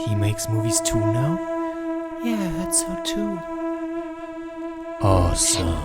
He makes movies too now? Yeah, I heard so too. Awesome.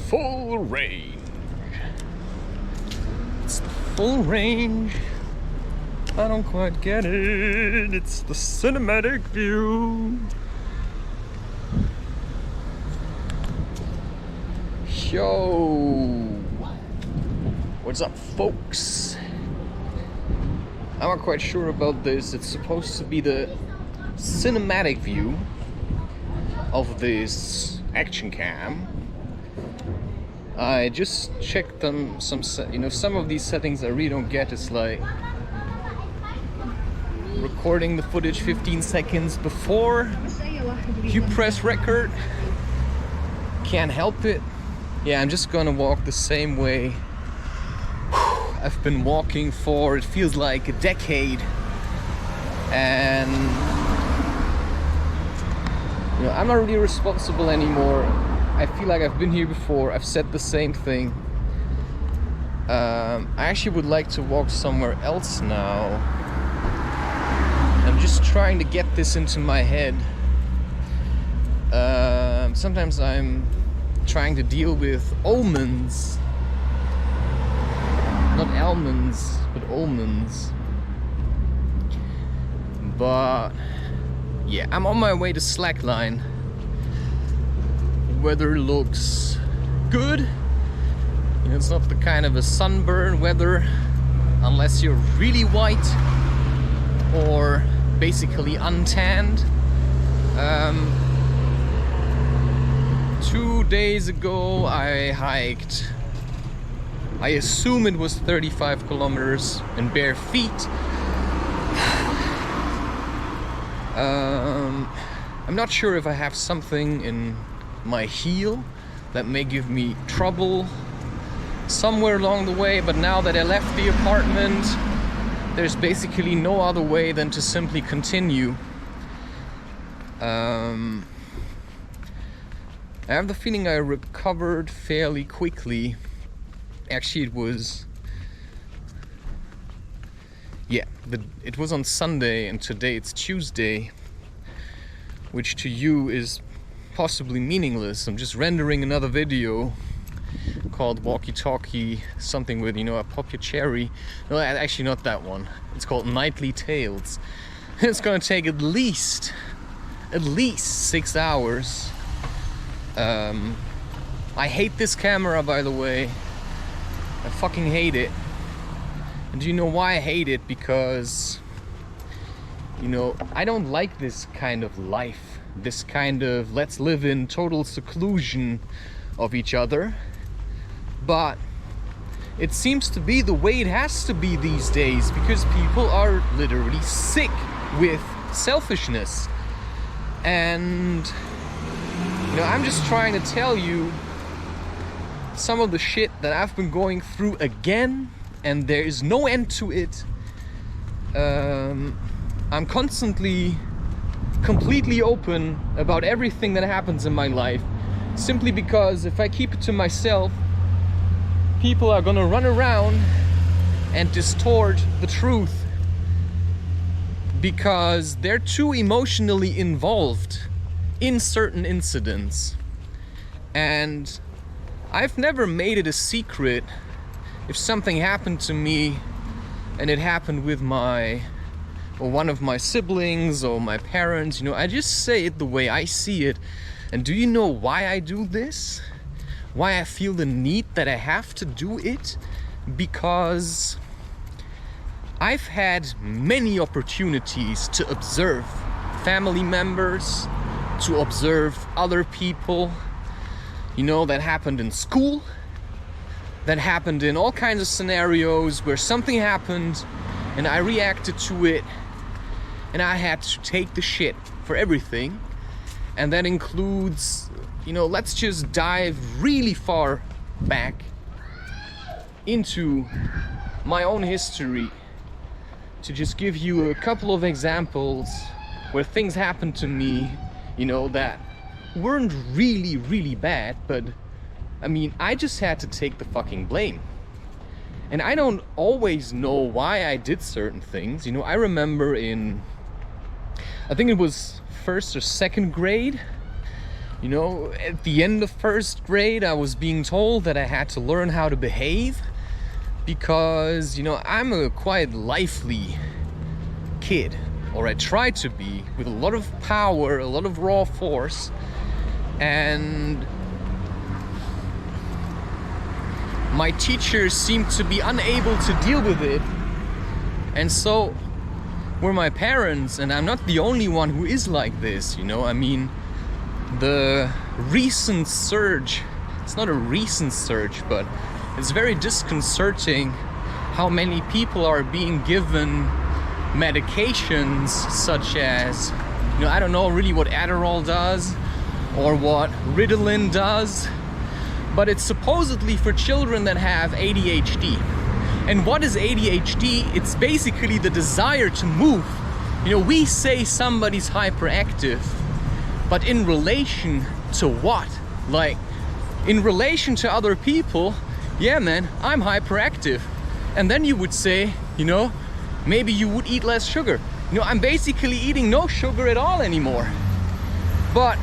Full range. It's the full range. I don't quite get it. It's the cinematic view. Yo. What's up, folks? I'm not quite sure about this. It's supposed to be the cinematic view of this action cam. I just checked them. Some of these settings I really don't get. It's like recording the footage 15 seconds before you press record. Can't help it. Yeah, I'm just gonna walk the same way I've been walking for, it feels like, a decade. And I'm not really responsible anymore. I feel like I've been here before. I've said the same thing. I actually would like to walk somewhere else now. I'm just trying to get this into my head. Sometimes I'm trying to deal with omens. Not almonds, but almonds. But yeah, I'm on my way to Slackline. Weather looks good. It's not the kind of a sunburn weather unless you're really white or basically untanned. 2 days ago I hiked, I assume it was 35 kilometers in bare feet. I'm not sure if I have something in my heel that may give me trouble somewhere along the way, but now that I left the apartment, there's basically no other way than to simply continue. I have the feeling I recovered fairly quickly. Actually, it was on Sunday, and today it's Tuesday, which to you is possibly meaningless. I'm just rendering another video called Walkie Talkie, something with, a Pop Your Cherry. No, actually not that one. It's called Nightly Tales. It's gonna take at least 6 hours. I hate this camera, by the way. I fucking hate it. And do you know why I hate it? Because, I don't like this kind of life. this kind of let's live in total seclusion of each other. But it seems to be the way it has to be these days, because people are literally sick with selfishness. And I'm just trying to tell you some of the shit that I've been going through again, and there is no end to it. I'm constantly completely open about everything that happens in my life, simply because if I keep it to myself, people are gonna run around and distort the truth, because they're too emotionally involved in certain incidents. And I've never made it a secret if something happened to me and it happened with one of my siblings or my parents. I just say it the way I see it. And do you know why I do this? Why I feel the need that I have to do it? Because I've had many opportunities to observe family members, to observe other people, that happened in school, that happened in all kinds of scenarios where something happened and I reacted to it and I had to take the shit for everything. And that includes, let's just dive really far back into my own history to just give you a couple of examples where things happened to me, that weren't really, really bad, but I just had to take the fucking blame. And I don't always know why I did certain things. I remember I think it was first or second grade, at the end of first grade, I was being told that I had to learn how to behave because, I'm a quite lively kid, or I try to be, with a lot of power, a lot of raw force, and my teachers seemed to be unable to deal with it, and so were my parents. And I'm not the only one who is like this, the recent surge, it's not a recent surge, but it's very disconcerting how many people are being given medications such as, I don't know really what Adderall does or what Ritalin does, but it's supposedly for children that have ADHD. And what is ADHD? It's basically the desire to move. We say somebody's hyperactive, but in relation to what? Like, in relation to other people, yeah man, I'm hyperactive. And then you would say, maybe you would eat less sugar. I'm basically eating no sugar at all anymore. But,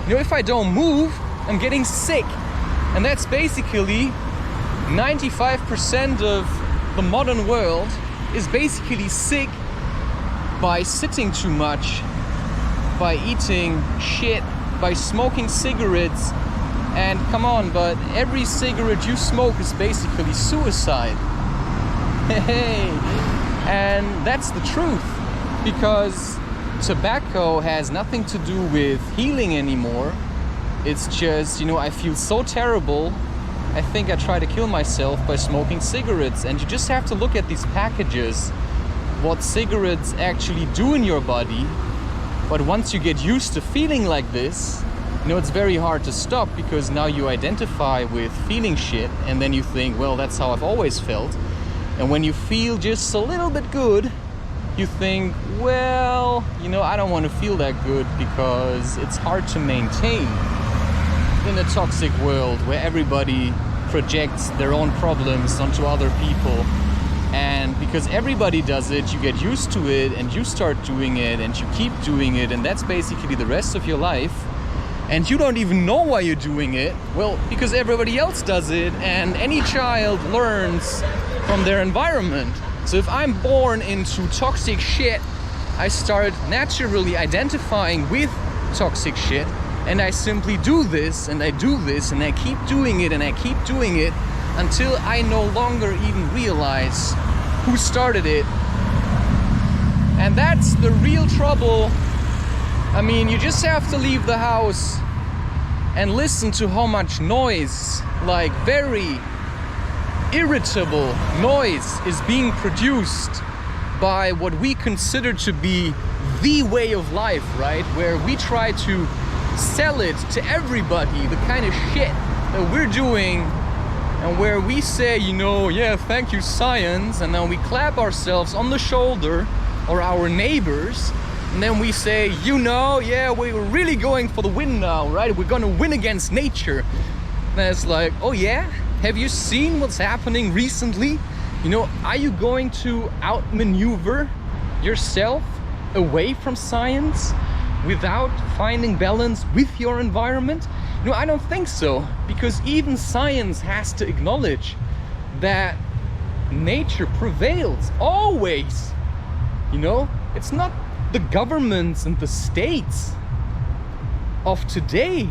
if I don't move, I'm getting sick. And that's basically 95% of the modern world is basically sick by sitting too much, by eating shit, by smoking cigarettes. And come on, but every cigarette you smoke is basically suicide. Hey, and that's the truth, because tobacco has nothing to do with healing anymore. It's just, I feel so terrible, I think I try to kill myself by smoking cigarettes. And you just have to look at these packages, what cigarettes actually do in your body. But once you get used to feeling like this, it's very hard to stop, because now you identify with feeling shit, and then you think, well, that's how I've always felt. And when you feel just a little bit good, you think, well, I don't want to feel that good, because it's hard to maintain in a toxic world where everybody projects their own problems onto other people. And because everybody does it, you get used to it, and you start doing it, and you keep doing it, and that's basically the rest of your life. And you don't even know why you're doing it. Well, because everybody else does it, and any child learns from their environment. So if I'm born into toxic shit, I start naturally identifying with toxic shit, and I simply do this, and I do this, and I keep doing it, and I keep doing it, until I no longer even realize who started it. And that's the real trouble I mean, you just have to leave the house and listen to how much noise, like very irritable noise, is being produced by what we consider to be the way of life, right? Where we try to sell it to everybody, the kind of shit that we're doing, and where we say, you know, yeah, thank you science, and then we clap ourselves on the shoulder, or our neighbors, and then we say, you know, yeah, we're really going for the win now, right? We're gonna win against nature. And it's like, oh yeah? Have you seen what's happening recently? You know, are you going to outmaneuver yourself away from science without finding balance with your environment? No, I don't think so, because even science has to acknowledge that nature prevails always. You know, it's not the governments and the states of today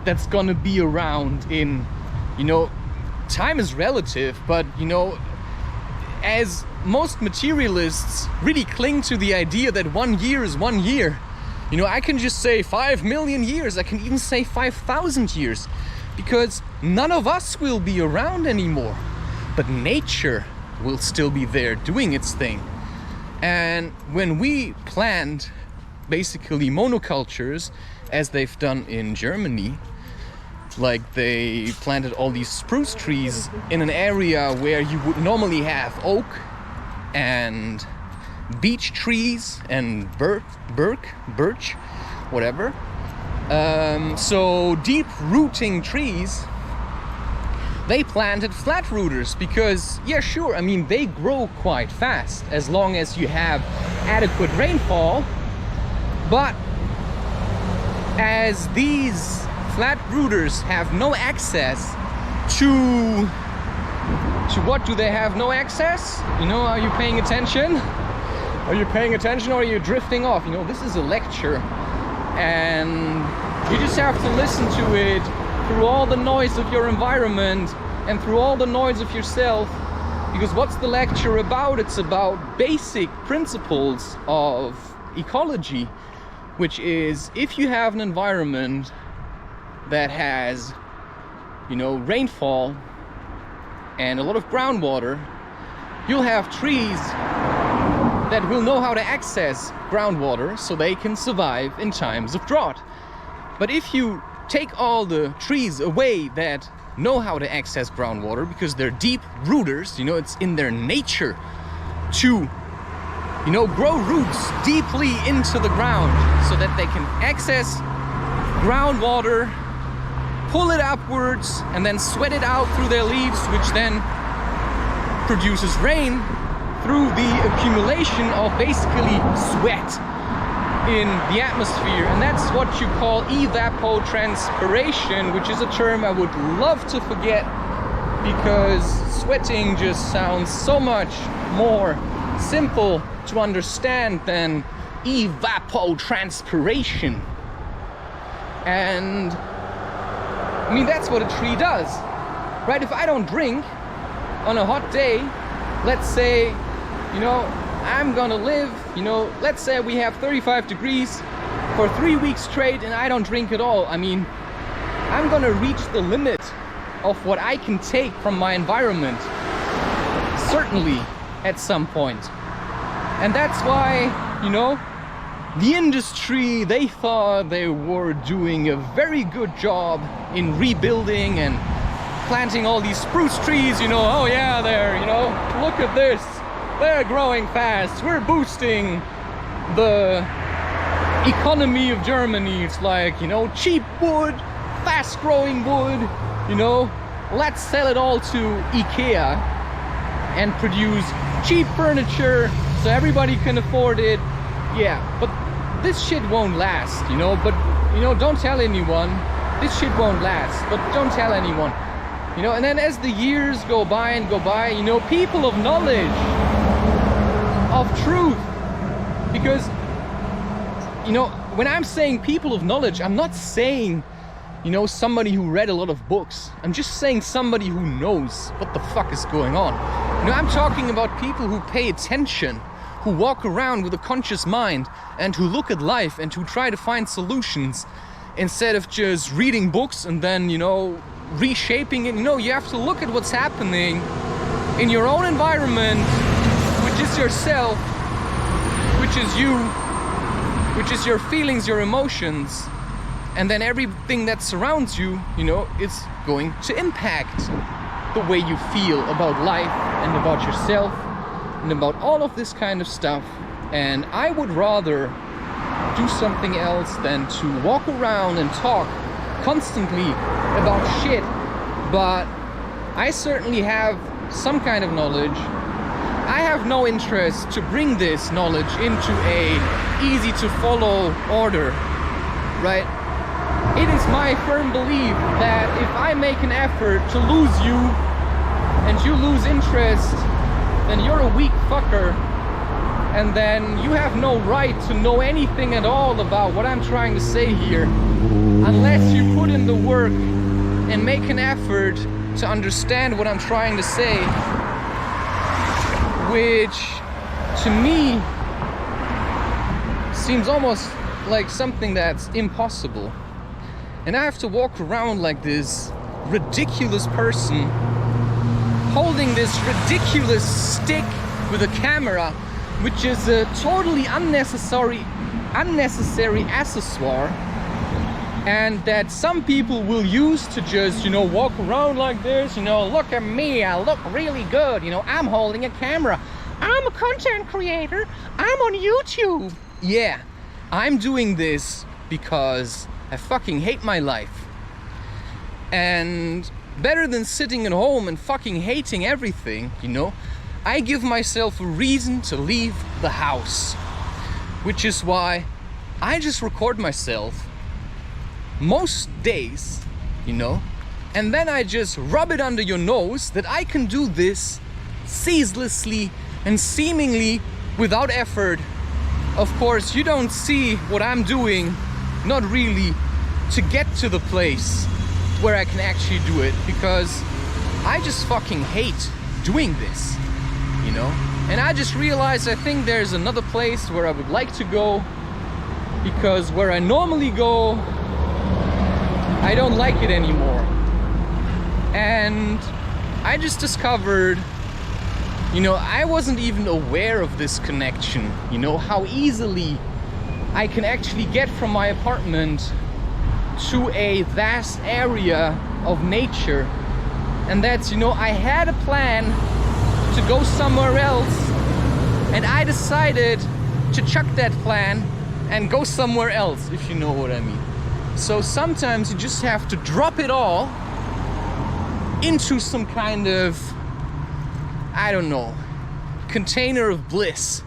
that's gonna be around in, you know, time is relative, but you know, as most materialists really cling to the idea that 1 year is 1 year. You know, I can just say 5 million years, I can even say 5,000 years, because none of us will be around anymore. But nature will still be there doing its thing. And when we plant basically monocultures, as they've done in Germany, like they planted all these spruce trees in an area where you would normally have oak and beech trees and birch, whatever. So deep rooting trees, they planted flat rooters because, yeah, sure, I mean, they grow quite fast as long as you have adequate rainfall. But as these flat rooters have no access to what do they have no access? You know, are you paying attention? Are you paying attention, or are you drifting off? You know, this is a lecture, and you just have to listen to it through all the noise of your environment and through all the noise of yourself, because what's the lecture about? It's about basic principles of ecology, which is, if you have an environment that has, you know, rainfall and a lot of groundwater, you'll have trees that will know how to access groundwater so they can survive in times of drought. But if you take all the trees away that know how to access groundwater because they're deep rooters, you know, it's in their nature to, you know, grow roots deeply into the ground so that they can access groundwater, pull it upwards, and then sweat it out through their leaves, which then produces rain through the accumulation of basically sweat in the atmosphere. And that's what you call evapotranspiration, which is a term I would love to forget, because sweating just sounds so much more simple to understand than evapotranspiration. And I mean, that's what a tree does, right? If I don't drink on a hot day, let's say, you know, I'm gonna live, you know, let's say we have 35 degrees for 3 weeks straight and I don't drink at all. I mean, I'm gonna reach the limit of what I can take from my environment, certainly at some point. And that's why, you know, the industry, they thought they were doing a very good job in rebuilding and planting all these spruce trees, you know, oh yeah, they're, you know, look at this, they're growing fast, we're boosting the economy of Germany. It's like, you know, cheap wood, fast growing wood, you know, let's sell it all to IKEA and produce cheap furniture so everybody can afford it. Yeah, but this shit won't last, you know, but, you know, don't tell anyone. This shit won't last, but don't tell anyone, you know. And then as the years go by and go by, you know, people of knowledge, of truth, because, you know, when I'm saying people of knowledge, I'm not saying, you know, somebody who read a lot of books. I'm just saying somebody who knows what the fuck is going on. You know, I'm talking about people who pay attention, who walk around with a conscious mind and who look at life and who try to find solutions instead of just reading books and then, reshaping it. You have to look at what's happening in your own environment, which is yourself, which is you, which is your feelings, your emotions, and then everything that surrounds you, is going to impact the way you feel about life and about yourself and about all of this kind of stuff. And I would rather do something else than to walk around and talk constantly about shit. But I certainly have some kind of knowledge. I have no interest to bring this knowledge into a easy to follow order, right? It is my firm belief that if I make an effort to lose you and you lose interest, then you're a weak fucker, and then you have no right to know anything at all about what I'm trying to say here unless you put in the work and make an effort to understand what I'm trying to say, which to me seems almost like something that's impossible. And I have to walk around like this ridiculous person holding this ridiculous stick with a camera, which is a totally unnecessary accessoire, and that some people will use to just, walk around like this, look at me, I look really good, I'm holding a camera, I'm a content creator, I'm on YouTube. Yeah, I'm doing this because I fucking hate my life. And better than sitting at home and fucking hating everything, I give myself a reason to leave the house. Which is why I just record myself most days, and then I just rub it under your nose that I can do this ceaselessly and seemingly without effort. Of course, you don't see what I'm doing, not really, to get to the place where I can actually do it, because I just fucking hate doing this, And I just realized I think there's another place where I would like to go, because where I normally go, I don't like it anymore. And I just discovered, I wasn't even aware of this connection, how easily I can actually get from my apartment to a vast area of nature. And that's, I had a plan to go somewhere else, and I decided to chuck that plan and go somewhere else, if you know what I mean. So sometimes you just have to drop it all into some kind of, container of bliss.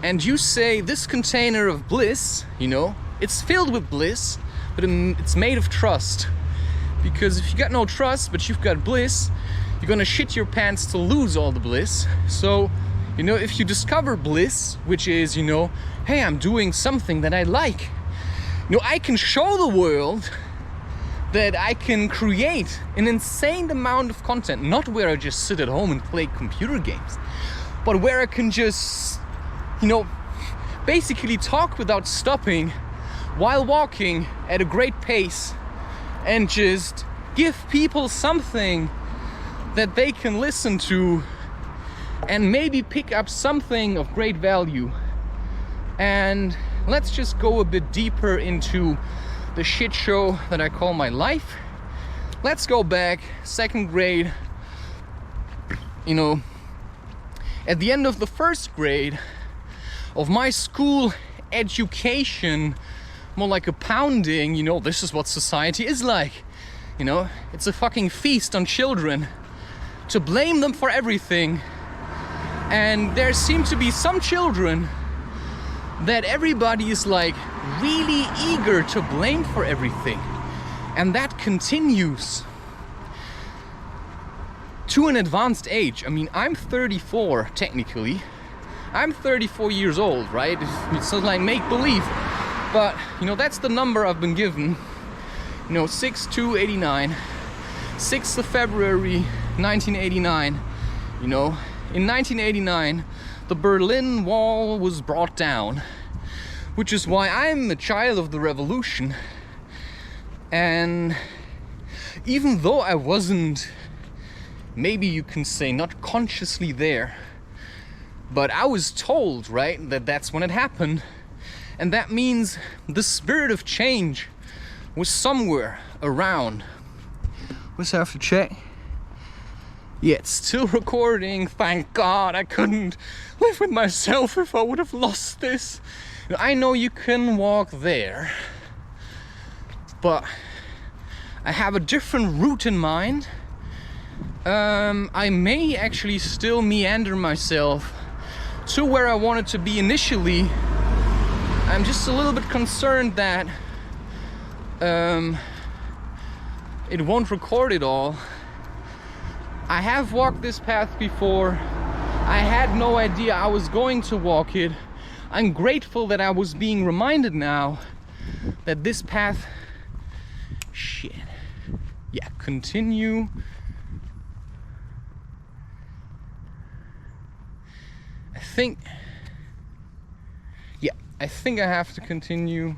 And you say, this container of bliss, it's filled with bliss, but it's made of trust. Because if you got no trust, but you've got bliss, you're gonna shit your pants to lose all the bliss. So, if you discover bliss, which is, hey, I'm doing something that I like. I can show the world that I can create an insane amount of content, not where I just sit at home and play computer games, but where I can just, basically talk without stopping while walking at a great pace and just give people something that they can listen to and maybe pick up something of great value. And let's just go a bit deeper into the shit show that I call my life. Let's go back, 2nd grade. At the end of the 1st grade of my school education, more like a pounding, this is what society is like. It's a fucking feast on children, to blame them for everything. And there seem to be some children that everybody is like really eager to blame for everything. And that continues to an advanced age. I'm 34 technically. I'm 34 years old, right? It's like make believe. But, that's the number I've been given. 6/2/89. 6th of February 1989. In 1989, the Berlin Wall was brought down, which is why I'm a child of the revolution. And even though I wasn't, maybe you can say, not consciously there, but I was told, right, that that's when it happened. And that means the spirit of change was somewhere around. Let's have to check. Yeah, it's still recording. Thank God. I couldn't live with myself if I would have lost this. I know you can walk there, but I have a different route in mind. I may actually still meander myself to where I wanted to be initially. I'm just a little bit concerned that it won't record it all. I have walked this path before. I had no idea I was going to walk it. I'm grateful that I was being reminded now that this path, shit, yeah, continue. I think I have to continue.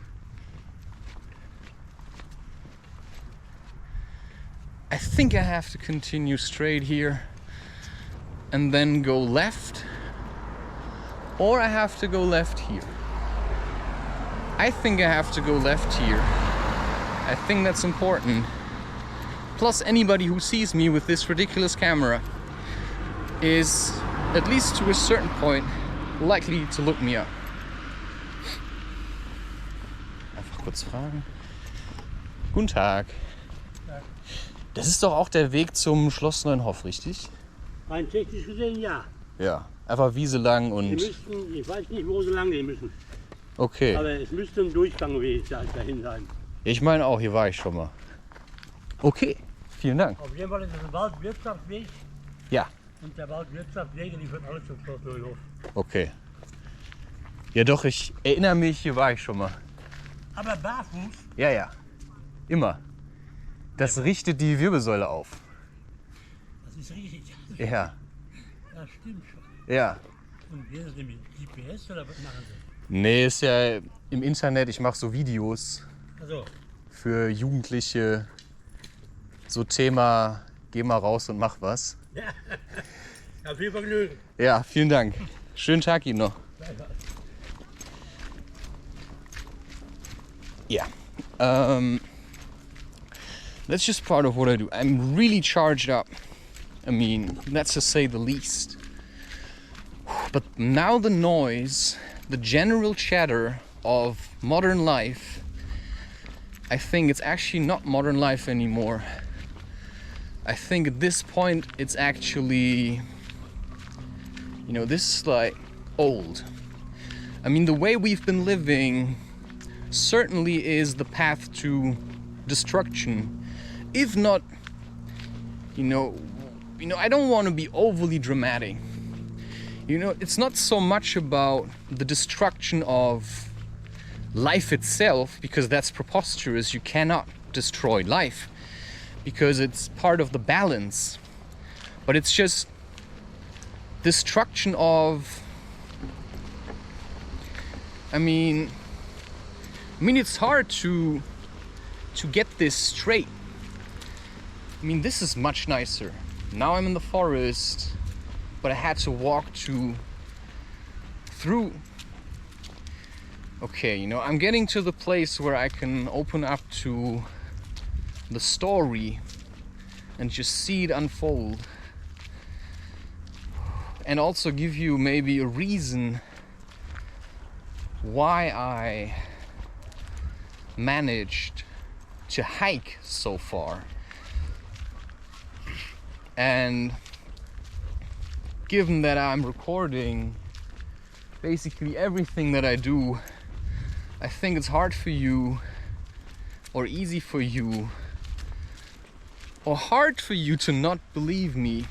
I think I have to continue straight here and then go left, or I have to go left here. I think I have to go left here. I think that's important. Plus, anybody who sees me with this ridiculous camera is, at least to a certain point, likely to look me up. Einfach kurz fragen. Guten Tag. Das ist doch auch der Weg zum Schloss Neuenhof, richtig? Rein technisch gesehen, ja. Ja, einfach Wiese lang und... Die müssten, ich weiß nicht, wo sie lang gehen müssen. Okay. Aber es müsste ein Durchgangweg dahin sein. Ich meine auch, hier war ich schon mal. Okay, vielen Dank. Auf jeden Fall ist es ein Waldwirtschaftsweg. Ja. Und der Waldwirtschaftsweg, die führt alles zum Schloss Neuenhof. Okay. Ja doch, ich erinnere mich, hier war ich schon mal. Aber barfuß? Ja, ja. Immer. Das richtet die Wirbelsäule auf. Das ist richtig. Ja. Das stimmt schon. Ja. Und wie ist das denn mit GPS oder was machen Sie? Nee, ist ja im Internet, ich mache so Videos Also, für Jugendliche. So Thema, geh mal raus und mach was. ja, viel Vergnügen. Ja, vielen Dank. Schönen Tag Ihnen noch. Yeah. That's just part of what I do. I'm really charged up. I mean, that's to say the least. But now the noise, the general chatter of modern life, I think it's actually not modern life anymore. I think at this point it's actually, you know, this is like old. I mean, the way we've been living certainly is the path to destruction. If not, you know, I don't want to be overly dramatic. You know, it's not so much about the destruction of life itself, because that's preposterous. You cannot destroy life because it's part of the balance. But it's just destruction of, I mean it's hard to get this straight. I mean, this is much nicer. Now I'm in the forest, but I had to walk through. Okay, you know, I'm getting to the place where I can open up to the story and just see it unfold. And also give you maybe a reason why I managed to hike so far. And given that I'm recording basically everything that I do, I think it's hard for you, or easy for you, or hard for you to not believe me.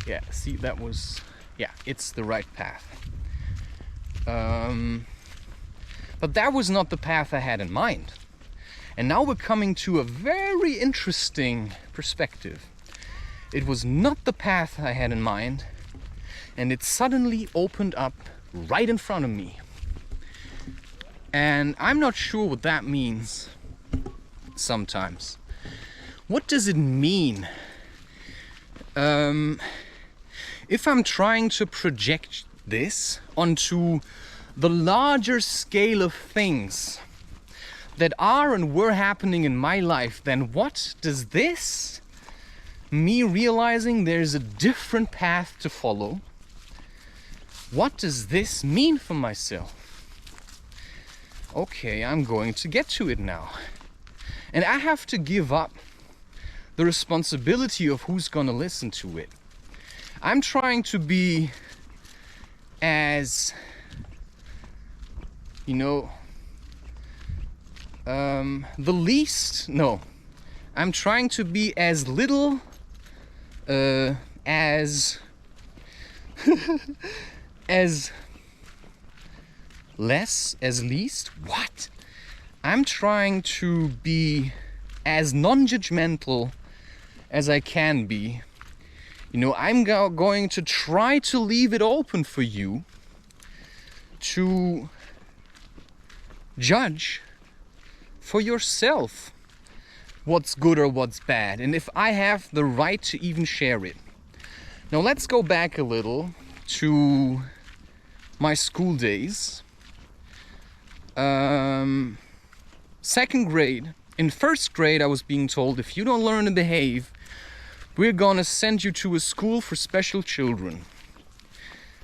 Yeah, see, that was, yeah, it's the right path. But that was not the path I had in mind. And now we're coming to a very interesting perspective. It was not the path I had in mind. and it suddenly opened up right in front of me. And I'm not sure what that means sometimes. What does it mean? If I'm trying to project this onto the larger scale of things that are and were happening in my life, then what does this, me realizing there's a different path to follow, what does this mean for myself? Okay, I'm going to get to it now. And I have to give up the responsibility of who's gonna listen to it. I'm trying to be as, you know, I'm trying to be as little as least. What? I'm trying to be as non-judgmental as I can be. You know, I'm going to try to leave it open for you to judge for yourself what's good or what's bad, and if I have the right to even share it. Now let's go back a little to my school days. Second grade. In first grade I was being told, if you don't learn to behave, we're gonna send you to a school for special children.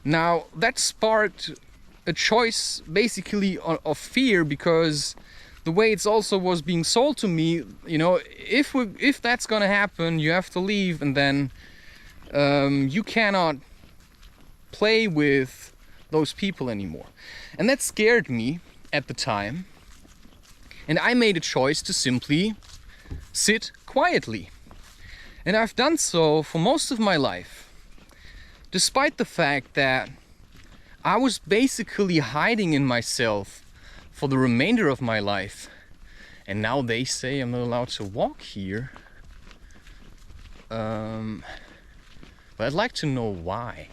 Now that sparked a choice basically of fear, because the way it's also was being sold to me, you know, if that's gonna happen, you have to leave, and then you cannot play with those people anymore. And that scared me at the time, and I made a choice to simply sit quietly. And I've done so for most of my life, despite the fact that I was basically hiding in myself for the remainder of my life. And now they say I'm not allowed to walk here. But I'd like to know why.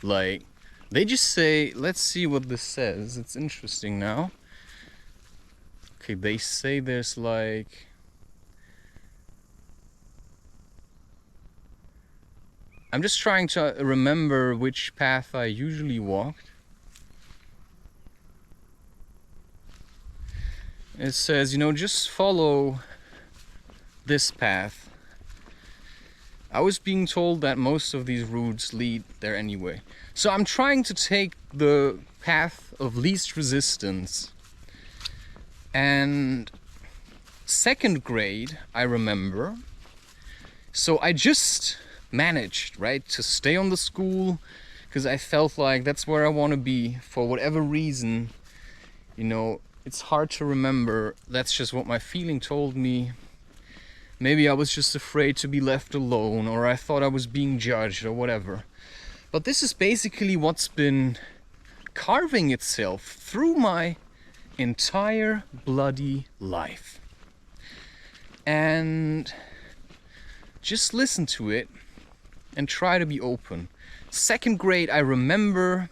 Like, they just say, let's see what this says. It's interesting now. Okay, they say there's like, I'm just trying to remember which path I usually walked. It says, you know, just follow this path. I was being told that most of these routes lead there anyway. So I'm trying to take the path of least resistance. And second grade, I remember. So I just managed, right, to stay on the school, because I felt like that's where I want to be for whatever reason. You know, it's hard to remember. That's just what my feeling told me. Maybe I was just afraid to be left alone, or I thought I was being judged, or whatever. But this is basically what's been carving itself through my entire bloody life. And just listen to it and try to be open. Second grade, I remember,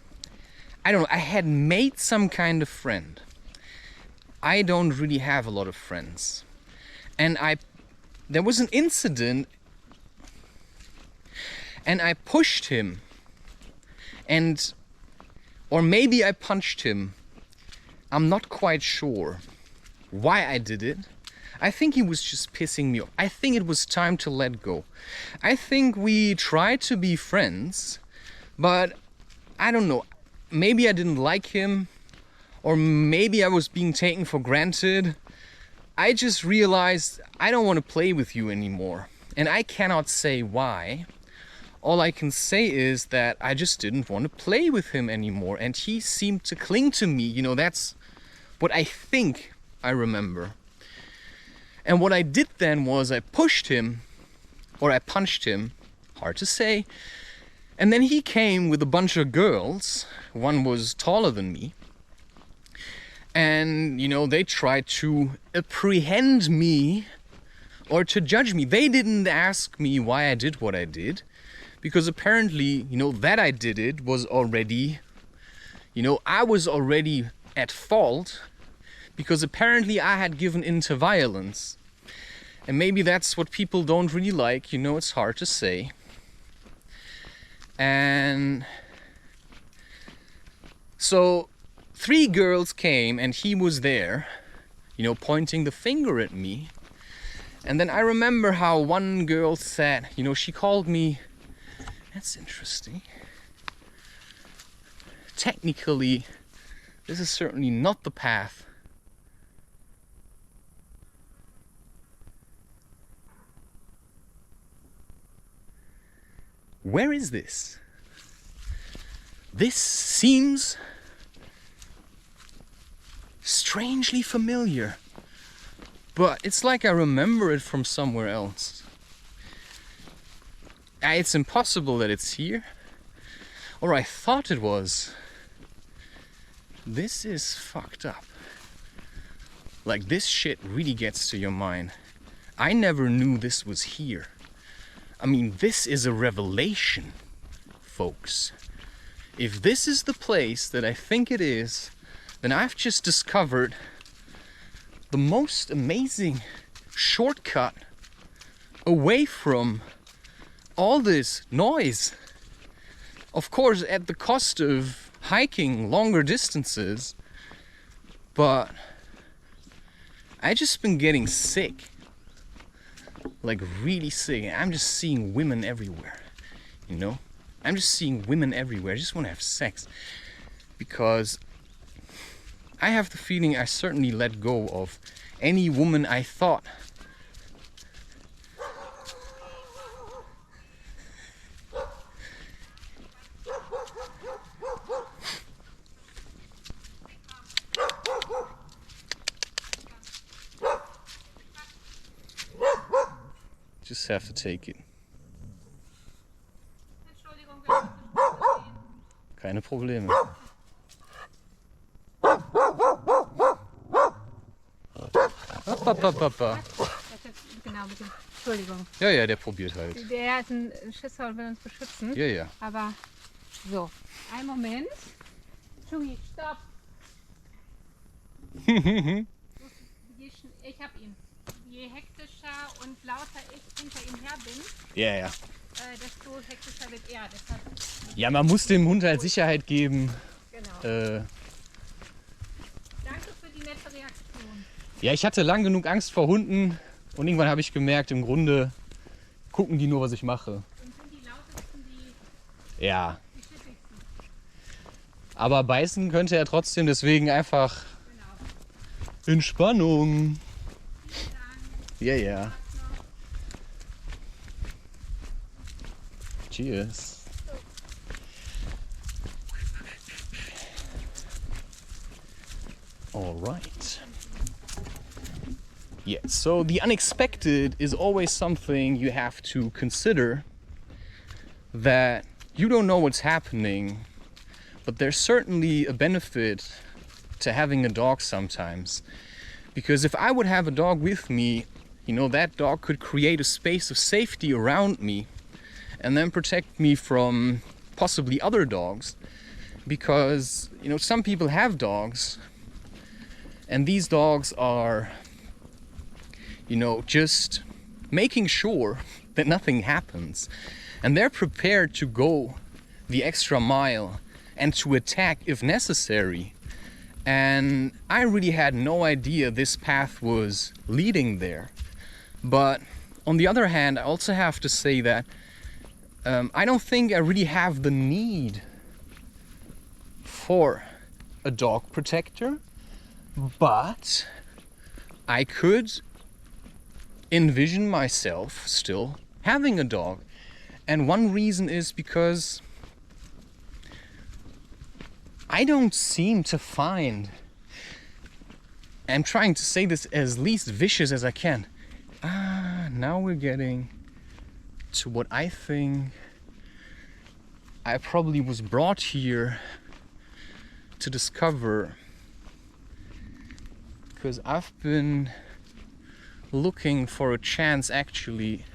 I don't know, I had made some kind of friend. I don't really have a lot of friends. And there was an incident, and I pushed him, or maybe I punched him. I'm not quite sure why I did it. I think he was just pissing me off. I think it was time to let go. I think we tried to be friends, but I don't know. Maybe I didn't like him, or maybe I was being taken for granted. I just realized I don't want to play with you anymore. And I cannot say why. All I can say is that I just didn't want to play with him anymore. And he seemed to cling to me. You know, that's what I think I remember. And what I did then was I pushed him, or I punched him, hard to say. And then he came with a bunch of girls. One was taller than me. And, you know, they tried to apprehend me or to judge me. They didn't ask me why I did what I did, because apparently, you know, that I did it was already, you know, I was already at fault, because apparently I had given in to violence. And maybe that's what people don't really like, you know, it's hard to say. And so 3 girls came and he was there, you know, pointing the finger at me. And then I remember how one girl said, you know, she called me, that's interesting. Technically, this is certainly not the path. Where is this? This seems strangely familiar, but it's like I remember it from somewhere else. It's impossible that it's here, or I thought it was. This is fucked up. Like, this shit really gets to your mind. I never knew this was here. I mean, this is a revelation, folks. If this is the place that I think it is, then I've just discovered the most amazing shortcut away from all this noise. Of course, at the cost of hiking longer distances, but I just been getting sick. Like, really sick. I'm just seeing women everywhere, you know? I'm just seeing women everywhere. I just want to have sex, because I have the feeling I certainly let go of any woman I thought just have to take it. Keine Probleme. Hoppa. Genau, mit dem. Entschuldigung. Ja, ja, der probiert halt. Der ist ein Schisser und will uns beschützen. Ja, ja. Aber so, einen Moment. Jungi, stopp. Ich hab ihn. Je hektischer und lauter ich hinter ihm her bin, Ja, ja. desto hektischer wird er. Deshalb, Ja, man muss dem Hund halt Sicherheit geben. genau. Äh, Danke für die nette Reaktion. ja, ich hatte lang genug Angst vor Hunden und irgendwann habe ich gemerkt, im Grunde gucken die nur, was ich mache. Und sind die lautesten, die Ja. schittigsten. Aber beißen könnte er trotzdem, deswegen einfach Genau. Entspannung. Vielen Dank. Ja, ja. Noch. Cheers. All right. Yeah, so the unexpected is always something you have to consider, that you don't know what's happening, but there's certainly a benefit to having a dog sometimes. Because if I would have a dog with me, you know, that dog could create a space of safety around me and then protect me from possibly other dogs. Because, you know, some people have dogs and these dogs are, you know, just making sure that nothing happens. And they're prepared to go the extra mile and to attack if necessary. And I really had no idea this path was leading there. But on the other hand, I also have to say that I don't think I really have the need for a dog protector, but I could envision myself still having a dog. And one reason is because I don't seem to find, I'm trying to say this as least vicious as I can. Now we're getting to what I think I probably was brought here to discover. because I've been looking for a chance actually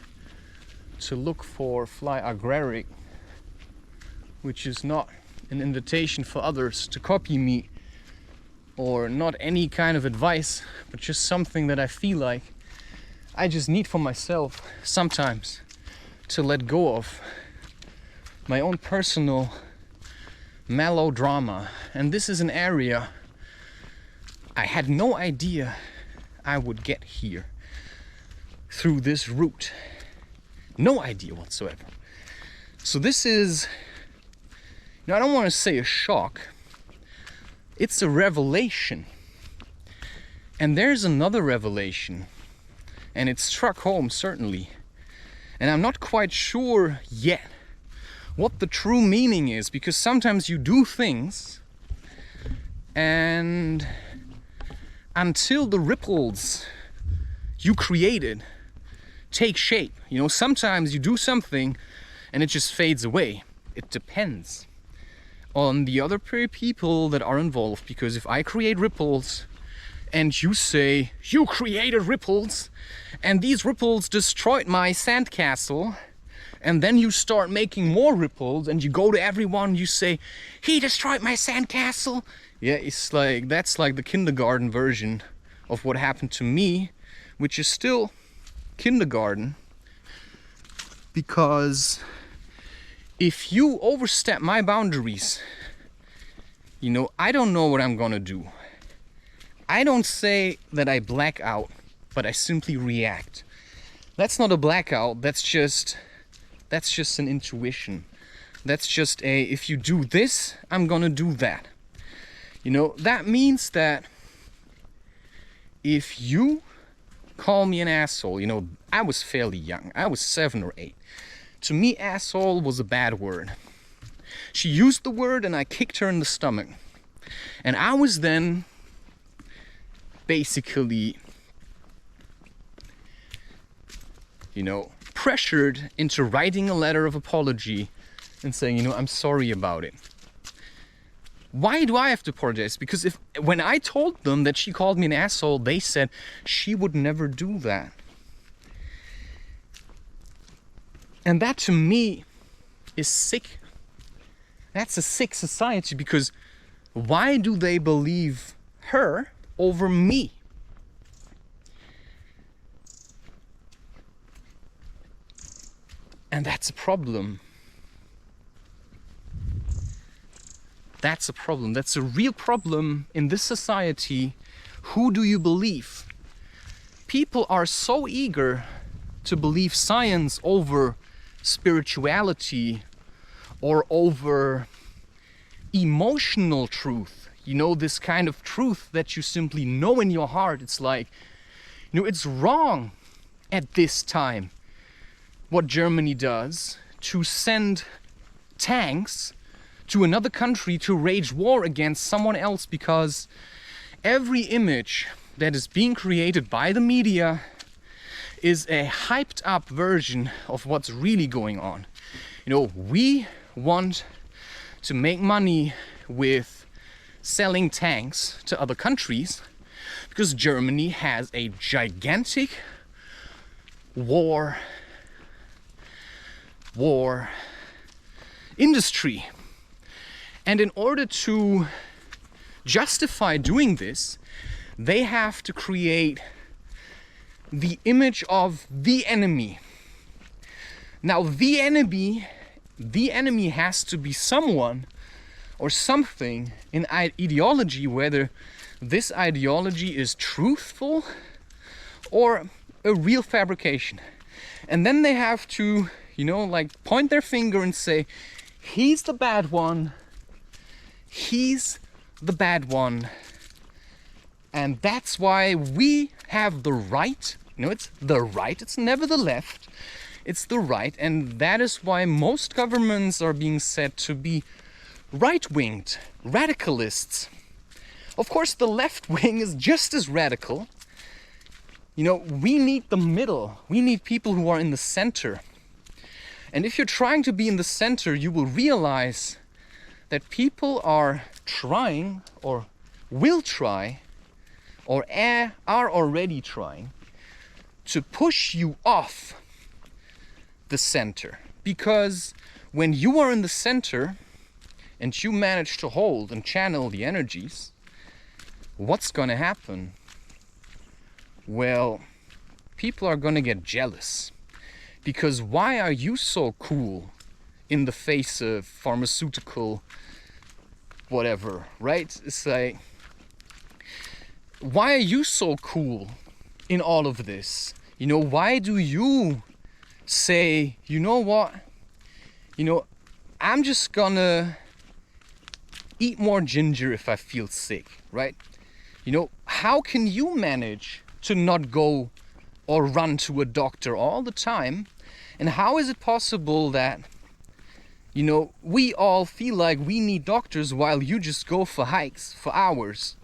to look for fly agraric, which is not an invitation for others to copy me or not any kind of advice, but just something that I feel like I just need for myself sometimes to let go of my own personal melodrama. And this is an area I had no idea I would get here through this route. No idea whatsoever. So this is, I don't want to say a shock. It's a revelation. And there's another revelation. And it struck home, certainly. And I'm not quite sure yet what the true meaning is, because sometimes you do things and until the ripples you created take shape, sometimes you do something and it just fades away. It depends on the other people that are involved, because if I create ripples and you say you created ripples and these ripples destroyed my sandcastle, and then you start making more ripples and you go to everyone, you say, he destroyed my sandcastle. Yeah, it's like, that's like the kindergarten version of what happened to me, which is still kindergarten. Because if you overstep my boundaries, I don't know what I'm gonna do. I don't say that I black out, but I simply react. That's not a blackout, that's just an intuition. That's just if you do this, I'm gonna do that. That means that if you call me an asshole, I was fairly young. I was 7 or 8. To me, asshole was a bad word. She used the word and I kicked her in the stomach. And I was then basically, pressured into writing a letter of apology and saying, I'm sorry about it. Why do I have to apologize? Because when I told them that she called me an asshole, they said she would never do that. And that to me is sick. That's a sick society, because why do they believe her over me? And that's a problem. That's a problem. That's a real problem in this society. Who do you believe? People are so eager to believe science over spirituality or over emotional truth. This kind of truth that you simply know in your heart. It's like, it's wrong at this time what Germany does to send tanks to another country to wage war against someone else, because every image that is being created by the media is a hyped up version of what's really going on. We want to make money with selling tanks to other countries because Germany has a gigantic war industry. And in order to justify doing this, they have to create the image of the enemy. Now, the enemy has to be someone or something in ideology, whether this ideology is truthful or a real fabrication. And then they have to, point their finger and say, he's the bad one. He's the bad one. And that's why we have the right. It's the right. It's never the left. It's the right. And that is why most governments are being said to be right-winged, radicalists. Of course, the left wing is just as radical. We need the middle. We need people who are in the center. And if you're trying to be in the center, you will realize that people are trying or will try or are already trying to push you off the center. Because when you are in the center and you manage to hold and channel the energies, what's gonna happen? Well, people are gonna get jealous. Because why are you so cool in the face of pharmaceutical whatever, right? It's like, why are you so cool in all of this? You know, why do you say, you know what? You know, I'm just gonna eat more ginger if I feel sick, right? You know, how can you manage to not go or run to a doctor all the time? And how is it possible that, you know, we all feel like we need doctors while you just go for hikes for hours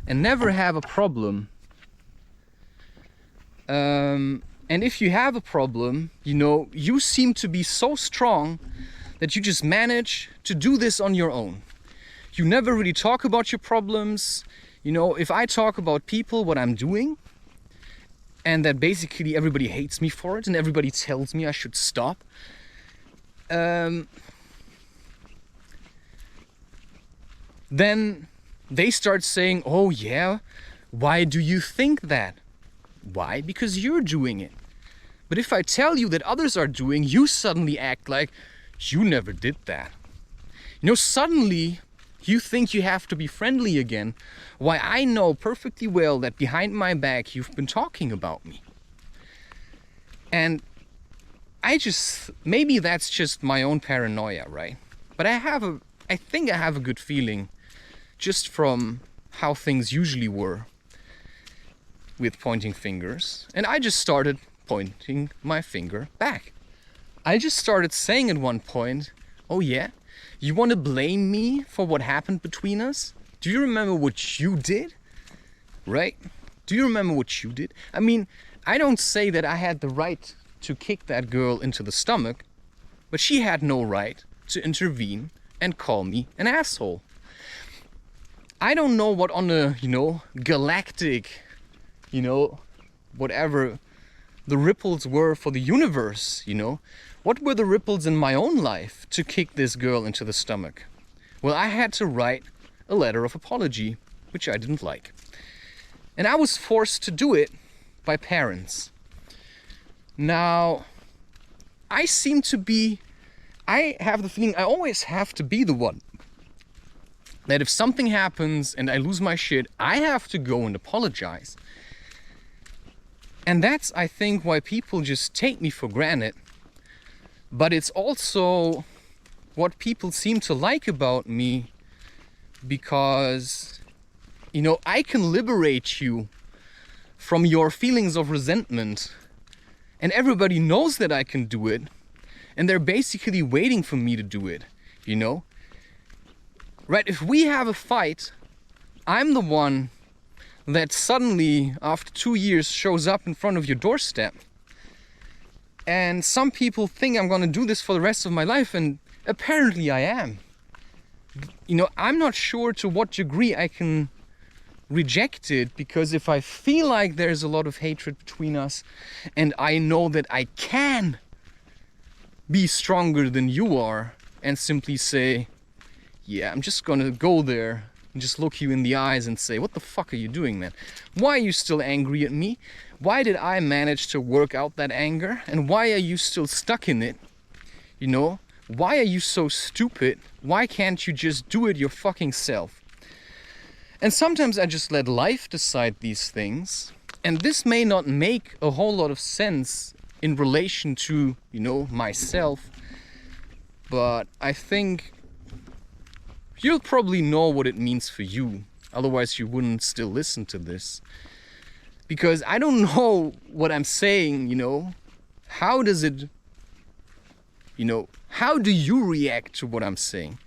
and never have a problem? And if you have a problem, you know, you seem to be so strong that you just manage to do this on your own. You never really talk about your problems. You know, if I talk about people, what I'm doing, and that basically everybody hates me for it and everybody tells me I should stop, then they start saying, oh yeah, why do you think that? Why? Because you're doing it. But if I tell you that others are doing, you suddenly act like you never did that. You know, suddenly you think you have to be friendly again, why I know perfectly well that behind my back you've been talking about me. And maybe that's just my own paranoia, right? But I think I have a good feeling just from how things usually were with pointing fingers. And I just started pointing my finger back. I just started saying at one point, oh yeah, you want to blame me for what happened between us? Do you remember what you did? Right? Do you remember what you did? I mean, I don't say that I had the right to kick that girl into the stomach, but she had no right to intervene and call me an asshole. I don't know what on a, you know, galactic, you know, whatever the ripples were for the universe, you know. What were the ripples in my own life to kick this girl into the stomach? Well, I had to write a letter of apology, which I didn't like. And I was forced to do it by parents. Now, I have the feeling I always have to be the one that if something happens and I lose my shit, I have to go and apologize. And that's, I think, why people just take me for granted. But it's also what people seem to like about me, because, you know, I can liberate you from your feelings of resentment. And everybody knows that I can do it. And they're basically waiting for me to do it, you know? Right, if we have a fight, I'm the one that suddenly, after 2 years, shows up in front of your doorstep. And some people think I'm gonna do this for the rest of my life, and apparently I am. You know, I'm not sure to what degree I can reject it, because if I feel like there's a lot of hatred between us, and I know that I can be stronger than you are, and simply say, yeah, I'm just gonna go there and just look you in the eyes and say, what the fuck are you doing, man? Why are you still angry at me? Why did I manage to work out that anger? And why are you still stuck in it? You know, why are you so stupid? Why can't you just do it your fucking self? And sometimes I just let life decide these things. And this may not make a whole lot of sense in relation to, you know, myself. But I think you'll probably know what it means for you. Otherwise you wouldn't still listen to this. Because I don't know what I'm saying, you know. How does it, you know, how do you react to what I'm saying?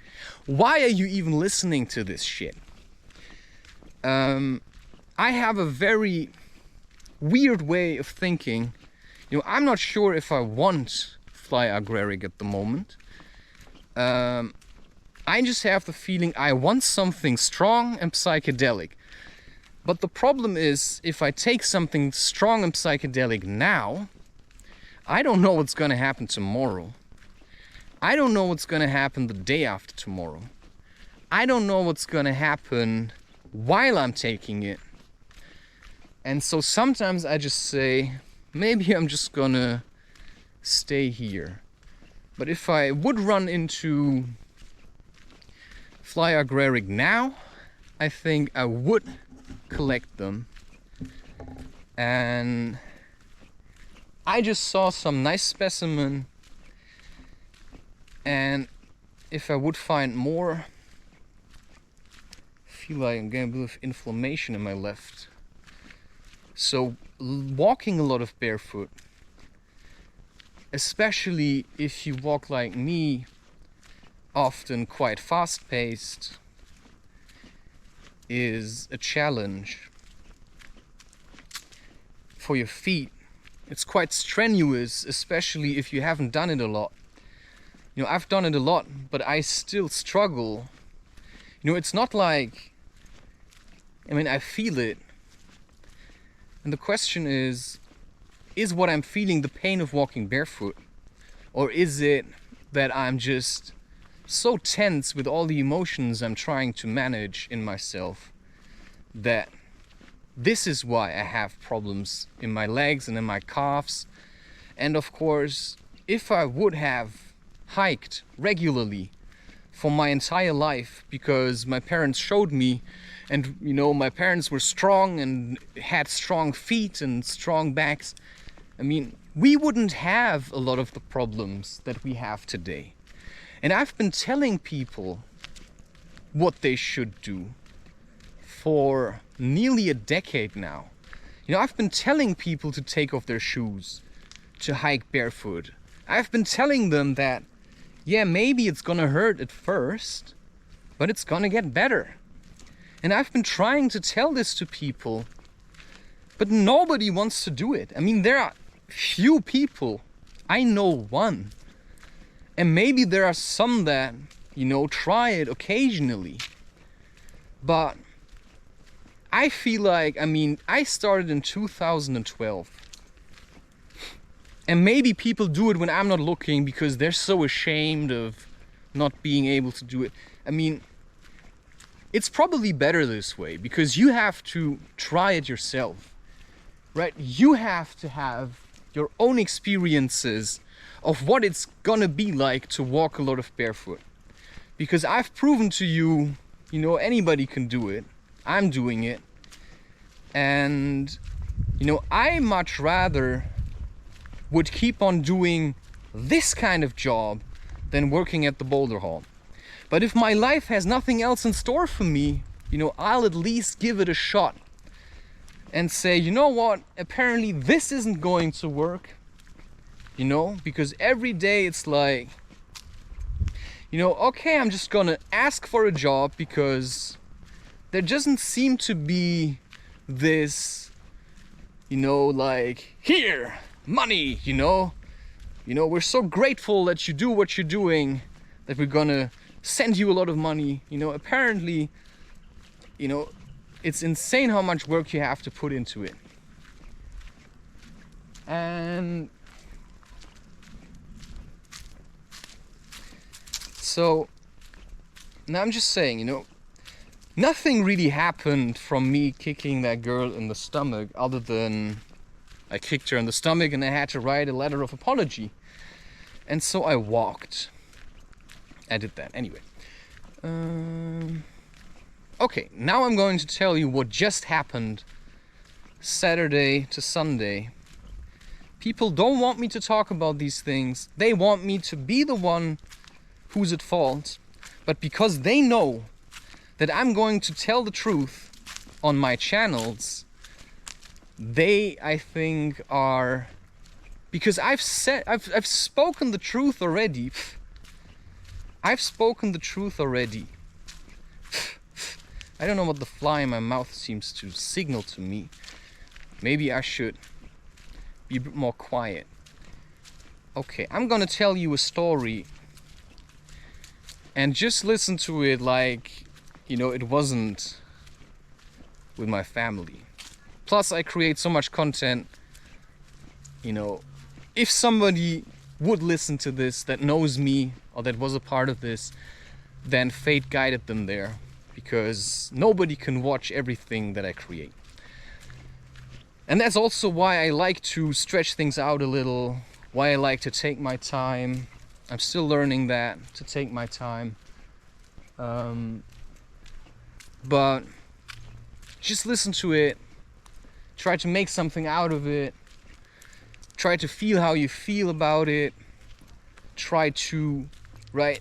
Why are you even listening to this shit? I have a very weird way of thinking. You know, I'm not sure if I want fly agraric at the moment. I just have the feeling I want something strong and psychedelic. But the problem is, if I take something strong and psychedelic now, I don't know what's gonna happen tomorrow. I don't know what's gonna happen the day after tomorrow. I don't know what's gonna happen while I'm taking it. And so sometimes I just say, maybe I'm just gonna stay here. But if I would run into fly agaric now, I think I would collect them. And I just saw some nice specimen, and if I would find more, I feel like I'm getting a bit of inflammation in my left. So walking a lot of barefoot, especially if you walk like me, often quite fast-paced, is a challenge for your feet. It's quite strenuous, especially if you haven't done it a lot. You know, I've done it a lot, but I still struggle. You know, it's not like, I mean, I feel it. And the question is what I'm feeling the pain of walking barefoot? Or is it that I'm just so tense with all the emotions I'm trying to manage in myself that this is why I have problems in my legs and in my calves? And of course, if I would have hiked regularly for my entire life, because my parents showed me, and you know, my parents were strong and had strong feet and strong backs, I mean, we wouldn't have a lot of the problems that we have today. And I've been telling people what they should do for nearly a decade now. You know, I've been telling people to take off their shoes, to hike barefoot. I've been telling them that, yeah, maybe it's gonna hurt at first, but it's gonna get better. And I've been trying to tell this to people, but nobody wants to do it. I mean, there are few people. I know one. And maybe there are some that, you know, try it occasionally. But I feel like, I mean, I started in 2012. And maybe people do it when I'm not looking because they're so ashamed of not being able to do it. I mean, it's probably better this way because you have to try it yourself, right? You have to have your own experiences of what it's gonna be like to walk a lot of barefoot. Because I've proven to you, you know, anybody can do it. I'm doing it. And, you know, I much rather would keep on doing this kind of job than working at the boulder hall. But if my life has nothing else in store for me, you know, I'll at least give it a shot and say, you know what, apparently this isn't going to work, you know, because every day it's like, you know, okay, I'm just gonna ask for a job because there doesn't seem to be this, you know, like, here, money, you know, we're so grateful that you do what you're doing that we're gonna send you a lot of money. You know, apparently, you know, it's insane how much work you have to put into it. And so now I'm just saying, you know, nothing really happened from me kicking that girl in the stomach other than I kicked her in the stomach and I had to write a letter of apology. And so I walked. I did that anyway. Okay, now I'm going to tell you what just happened Saturday to Sunday. People don't want me to talk about these things. They want me to be the one who's at fault. But because they know that I'm going to tell the truth on my channels, they, I think, are... Because I've spoken the truth already. I've spoken the truth already. I don't know what the fly in my mouth seems to signal to me. Maybe I should be a bit more quiet. Okay, I'm gonna tell you a story. And just listen to it like, you know, it wasn't with my family. Plus I create so much content, you know, if somebody would listen to this that knows me or that was a part of this, then fate guided them there, because nobody can watch everything that I create. And that's also why I like to stretch things out a little, why I like to take my time. I'm still learning that, to take my time. But just listen to it, try to make something out of it, try to feel how you feel about it, try to, right?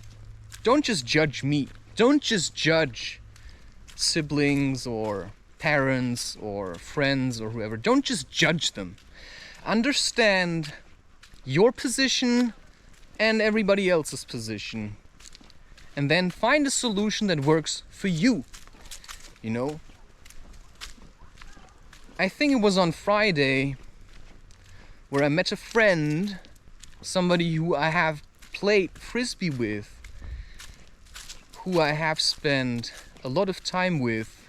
Don't just judge me. Don't just judge siblings or parents or friends or whoever. Don't just judge them. Understand your position and everybody else's position, and then find a solution that works for you. You know, I think it was on Friday where I met a friend, somebody who I have played frisbee with, who I have spent a lot of time with,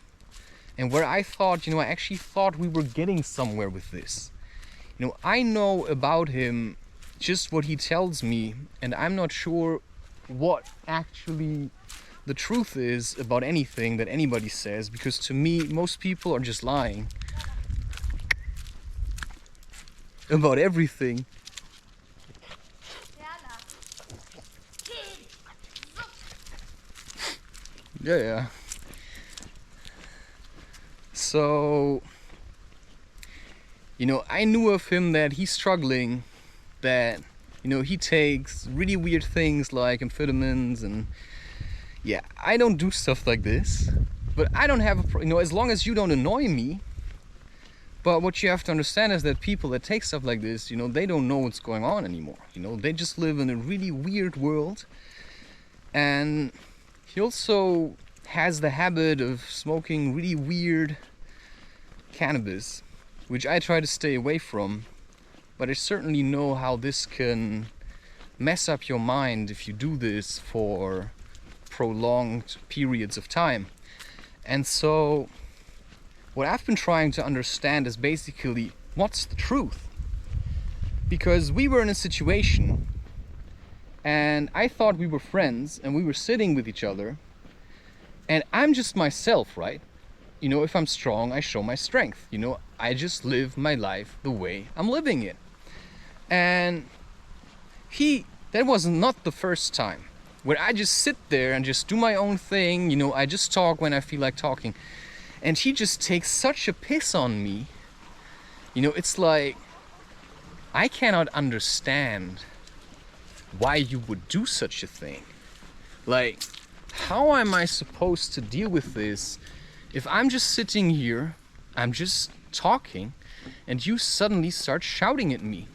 and where I thought, you know, I actually thought we were getting somewhere with this. You know, I know about him just what he tells me, and I'm not sure what actually the truth is about anything that anybody says, because to me, most people are just lying about everything. Yeah. So, you know, I knew of him that he's struggling, that, you know, he takes really weird things like amphetamines, and yeah, I don't do stuff like this, but I don't have a you know, as long as you don't annoy me. But what you have to understand is that people that take stuff like this, you know, they don't know what's going on anymore. You know, they just live in a really weird world. And he also has the habit of smoking really weird cannabis, which I try to stay away from. But I certainly know how this can mess up your mind if you do this for prolonged periods of time. And so what I've been trying to understand is basically, what's the truth? Because we were in a situation and I thought we were friends and we were sitting with each other, and I'm just myself, right? You know, if I'm strong, I show my strength. You know, I just live my life the way I'm living it. And that was not the first time where I just sit there and just do my own thing. You know, I just talk when I feel like talking. And he just takes such a piss on me. You know, it's like, I cannot understand why you would do such a thing. Like, how am I supposed to deal with this if I'm just sitting here, I'm just talking, and you suddenly start shouting at me?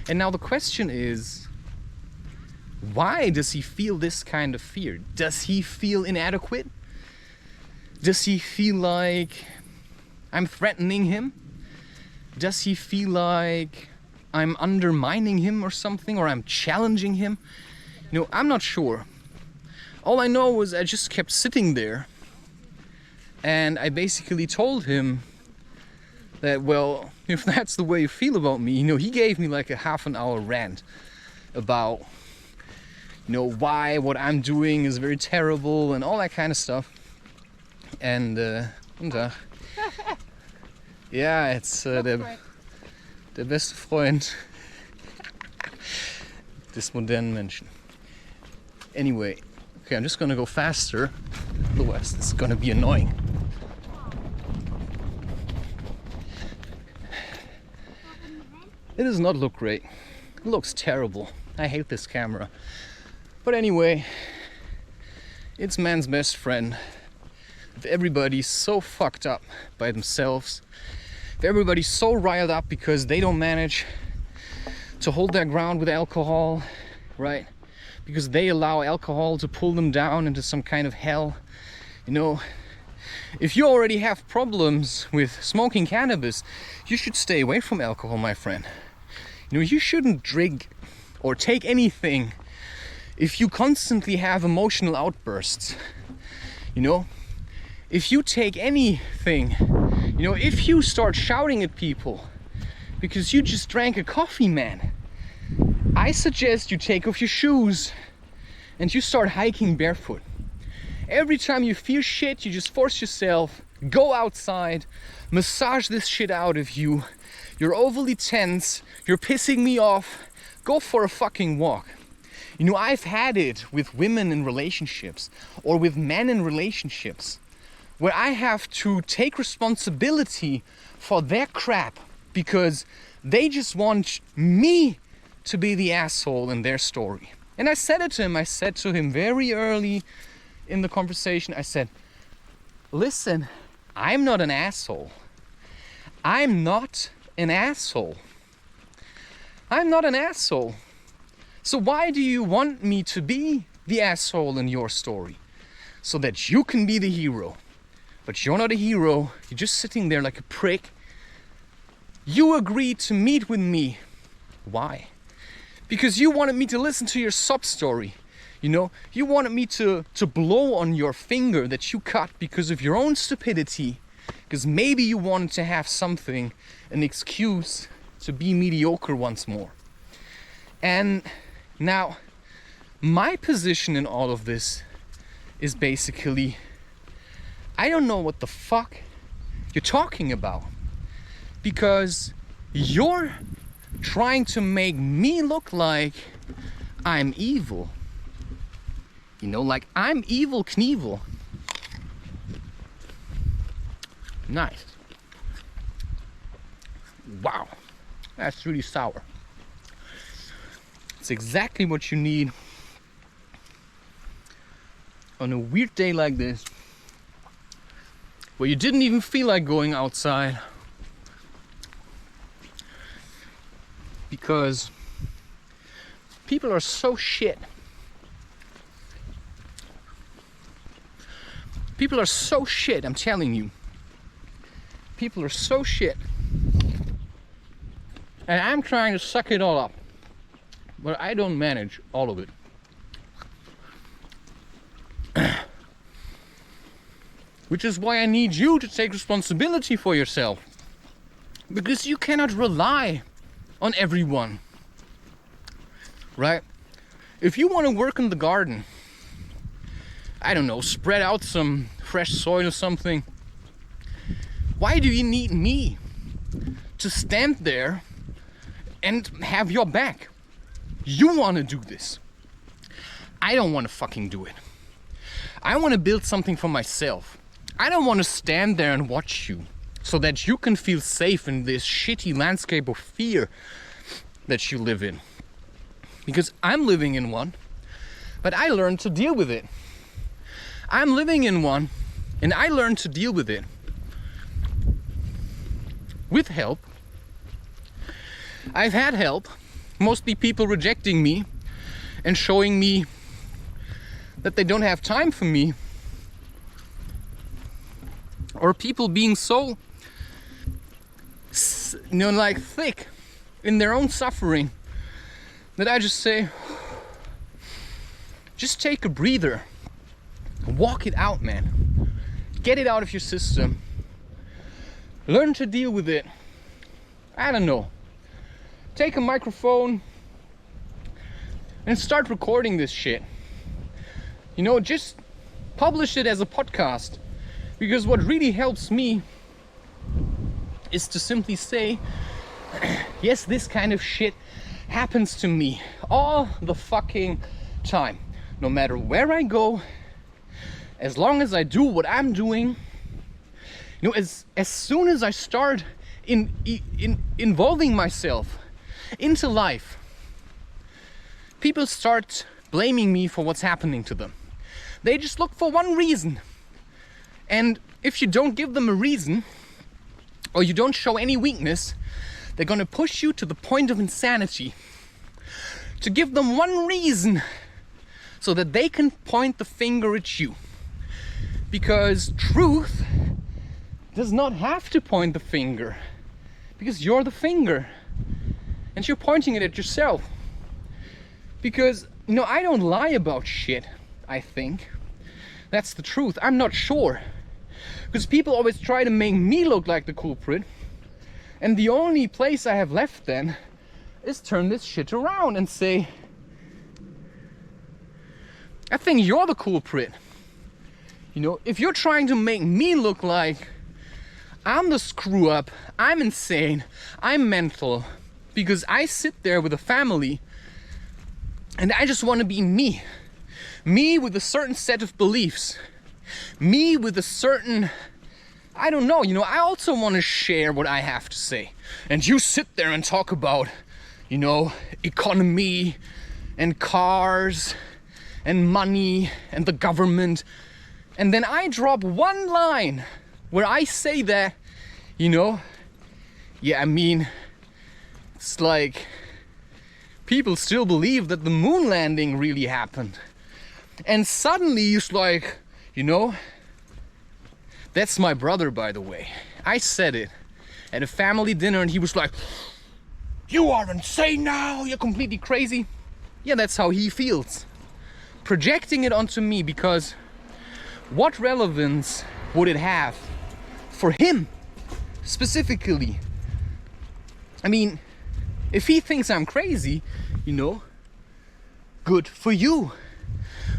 And now the question is, why does he feel this kind of fear? Does he feel inadequate? Does he feel like I'm threatening him? Does he feel like I'm undermining him or something, or I'm challenging him? You know, I'm not sure. All I know was I just kept sitting there, and I basically told him that, well, if that's the way you feel about me, you know, he gave me like a half an hour rant about, you know, why what I'm doing is very terrible and all that kind of stuff. And ja, it's der beste Freund des modernen Menschen. Anyway, okay, I'm just gonna go faster, otherwise it's gonna be annoying. It does not look great. It looks terrible. I hate this camera. But anyway, it's man's best friend. If everybody's so fucked up by themselves, if everybody's so riled up because they don't manage to hold their ground with alcohol, right? Because they allow alcohol to pull them down into some kind of hell. You know, if you already have problems with smoking cannabis, you should stay away from alcohol, my friend. You know, you shouldn't drink or take anything if you constantly have emotional outbursts. You know, if you take anything, you know, if you start shouting at people because you just drank a coffee, man, I suggest you take off your shoes and you start hiking barefoot. Every time you feel shit, you just force yourself, go outside, massage this shit out of you. You're overly tense, you're pissing me off, go for a fucking walk. You know, I've had it with women in relationships or with men in relationships where I have to take responsibility for their crap because they just want me to be the asshole in their story. And I said it to him. I said to him very early in the conversation, I said, listen, I'm not an asshole. I'm not an asshole. I'm not an asshole. So why do you want me to be the asshole in your story? So that you can be the hero. But you're not a hero. You're just sitting there like a prick. You agreed to meet with me. Why? Because you wanted me to listen to your sob story. You know, you wanted me to blow on your finger that you cut because of your own stupidity. Because maybe you wanted to have something, an excuse to be mediocre once more. And now, my position in all of this is basically, I don't know what the fuck you're talking about. Because you're trying to make me look like I'm evil. You know, like I'm Evil Knievel. Nice. Wow, that's really sour. It's exactly what you need on a weird day like this, where you didn't even feel like going outside because people are so shit. People are so shit, I'm telling you. People are so shit. And I'm trying to suck it all up. But I don't manage all of it. Which is why I need you to take responsibility for yourself. Because you cannot rely on everyone. Right? If you want to work in the garden, I don't know, spread out some fresh soil or something, why do you need me to stand there and have your back? You want to do this. I don't want to fucking do it. I want to build something for myself. I don't want to stand there and watch you so that you can feel safe in this shitty landscape of fear that you live in. Because I'm living in one, but I learned to deal with it. I'm living in one, and I learned to deal with it. With help. I've had help. Mostly people rejecting me and showing me that they don't have time for me. Or people being so, you know, like thick in their own suffering that I just say, just take a breather. Walk it out, man. Get it out of your system. Learn to deal with it. I don't know. Take a microphone and start recording this shit. You know, just publish it as a podcast. Because what really helps me is to simply say, yes, this kind of shit happens to me all the fucking time. No matter where I go, as long as I do what I'm doing, you know, as soon as I start involving myself into life, people start blaming me for what's happening to them. They just look for one reason. And if you don't give them a reason, or you don't show any weakness, they're gonna push you to the point of insanity. To give them one reason so that they can point the finger at you. Because truth does not have to point the finger. Because you're the finger. And you're pointing it at yourself. Because, you know, I don't lie about shit, I think. That's the truth. I'm not sure. Because people always try to make me look like the culprit. And the only place I have left then is turn this shit around and say, I think you're the culprit. You know, if you're trying to make me look like I'm the screw up, I'm insane, I'm mental, because I sit there with a family and I just want to be me. Me with a certain set of beliefs. Me with a certain, I don't know, you know, I also want to share what I have to say. And you sit there and talk about, you know, economy and cars and money and the government. And then I drop one line where I say that, you know, yeah, I mean, it's like people still believe that the moon landing really happened. And suddenly it's like, you know, that's my brother, by the way. I said it at a family dinner and he was like, you are insane now, you're completely crazy. Yeah, that's how he feels. Projecting it onto me, because what relevance would it have for him specifically? I mean, if he thinks I'm crazy, you know, good for you.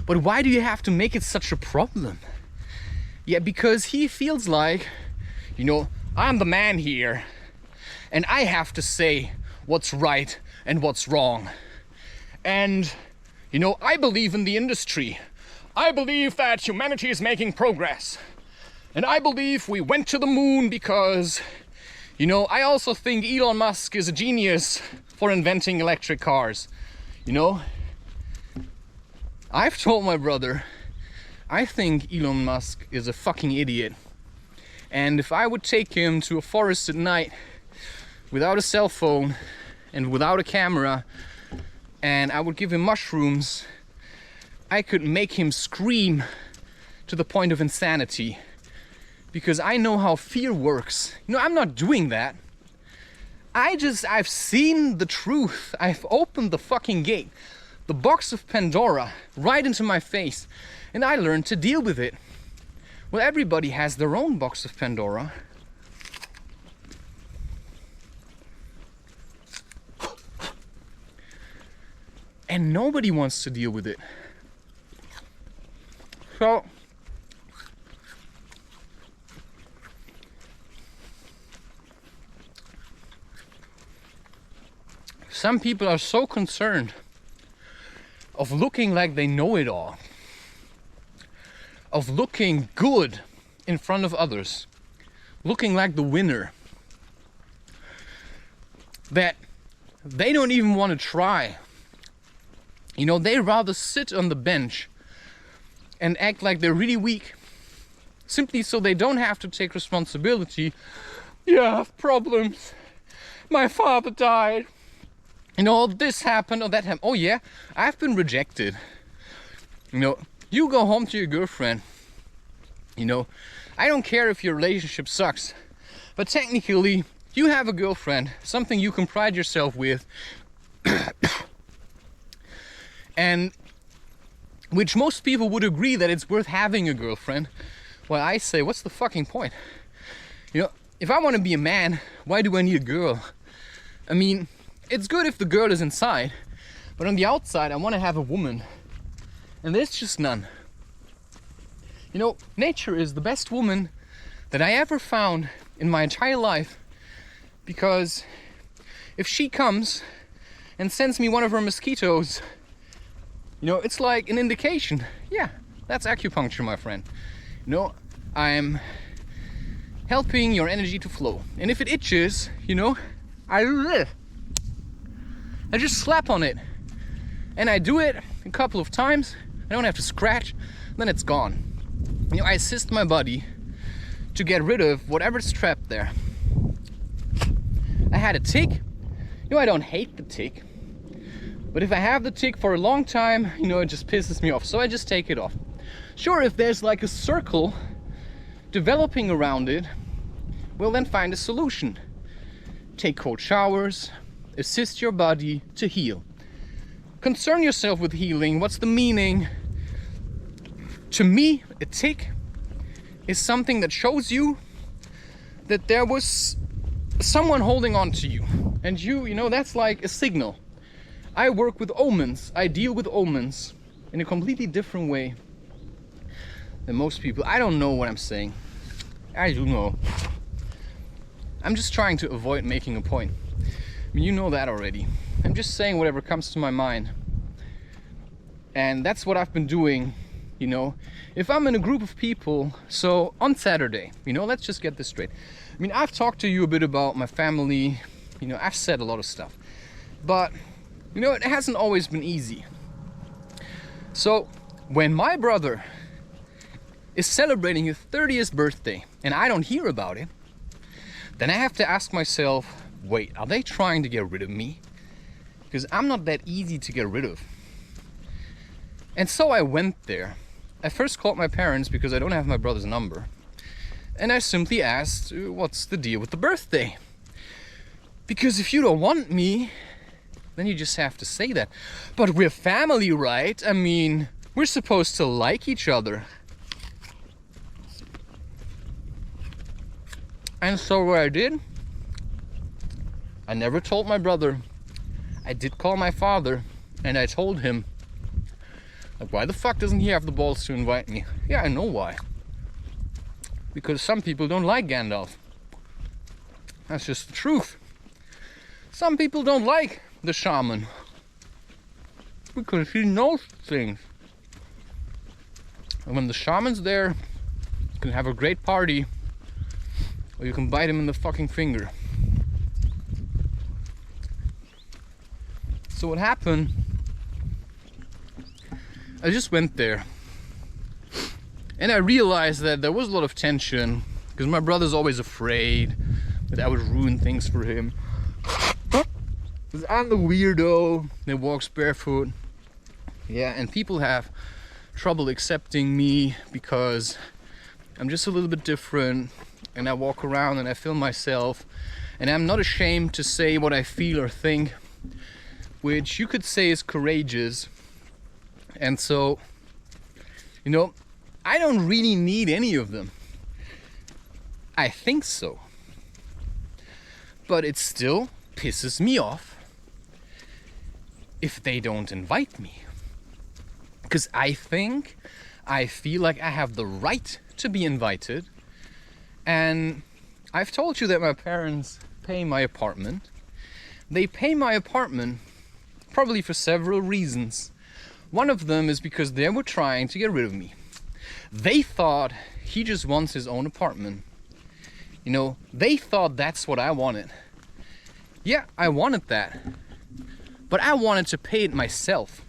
But why do you have to make it such a problem? Yeah, because he feels like, you know, I'm the man here and I have to say what's right and what's wrong. And, you know, I believe in the industry. I believe that humanity is making progress. And I believe we went to the moon because, you know, I also think Elon Musk is a genius for inventing electric cars. You know, I've told my brother, I think Elon Musk is a fucking idiot. And if I would take him to a forest at night without a cell phone and without a camera, and I would give him mushrooms, I could make him scream to the point of insanity. Because I know how fear works. You know, I'm not doing that. I've seen the truth. I've opened the fucking gate, the box of Pandora, right into my face. And I learned to deal with it. Well, everybody has their own box of Pandora. And nobody wants to deal with it. So, some people are so concerned of looking like they know it all, of looking good in front of others, looking like the winner, that they don't even want to try. You know, they rather sit on the bench and act like they're really weak, simply so they don't have to take responsibility. Yeah, I have problems. My father died. You know, this happened or that happened. Oh yeah, I've been rejected. You know, you go home to your girlfriend. You know, I don't care if your relationship sucks, but technically you have a girlfriend, something you can pride yourself with. And which most people would agree that it's worth having a girlfriend. Well, I say, what's the fucking point? You know, if I want to be a man, why do I need a girl? I mean, it's good if the girl is inside, but on the outside I want to have a woman. And there's just none. You know, nature is the best woman that I ever found in my entire life, because if she comes and sends me one of her mosquitoes, you know, it's like an indication. Yeah, that's acupuncture, my friend. You know, I'm helping your energy to flow. And if it itches, you know, I just slap on it. And I do it a couple of times. I don't have to scratch, then it's gone. You know, I assist my body to get rid of whatever's trapped there. I had a tick. You know, I don't hate the tick. But if I have the tick for a long time, you know, it just pisses me off. So I just take it off. Sure, if there's like a circle developing around it, well, then find a solution. Take cold showers, assist your body to heal. Concern yourself with healing. What's the meaning? To me, a tick is something that shows you that there was someone holding on to you. And you know, that's like a signal. I work with omens. I deal with omens in a completely different way than most people. I don't know what I'm saying. I do know. I'm just trying to avoid making a point. I mean, you know that already. I'm just saying whatever comes to my mind. And that's what I've been doing, you know. If I'm in a group of people, so on Saturday, you know, let's just get this straight. I mean, I've talked to you a bit about my family, you know, I've said a lot of stuff. But, you know, it hasn't always been easy. So, when my brother is celebrating his 30th birthday and I don't hear about it, then I have to ask myself, wait, are they trying to get rid of me? Because I'm not that easy to get rid of. And so I went there. I first called my parents because I don't have my brother's number. And I simply asked, what's the deal with the birthday? Because if you don't want me, then you just have to say that. But we're family, right? I mean, we're supposed to like each other. And so what I did, I never told my brother. I did call my father and I told him, like, why the fuck doesn't he have the balls to invite me? Yeah, I know why. Because some people don't like Gandalf. That's just the truth. Some people don't like the shaman because he knows things. And when the shaman's there, you can have a great party, or you can bite him in the fucking finger. So what happened, I just went there and I realized that there was a lot of tension because my brother's always afraid that I would ruin things for him. Because I'm the weirdo that walks barefoot. Yeah, and people have trouble accepting me because I'm just a little bit different and I walk around and I film myself and I'm not ashamed to say what I feel or think, which you could say is courageous. And so, you know, I don't really need any of them. I think so. But it still pisses me off if they don't invite me. Because I feel like I have the right to be invited. And I've told you that my parents pay my apartment. They pay my apartment probably for several reasons. One of them is because they were trying to get rid of me. They thought he just wants his own apartment. You know, they thought that's what I wanted. Yeah, I wanted that. But I wanted to pay it myself.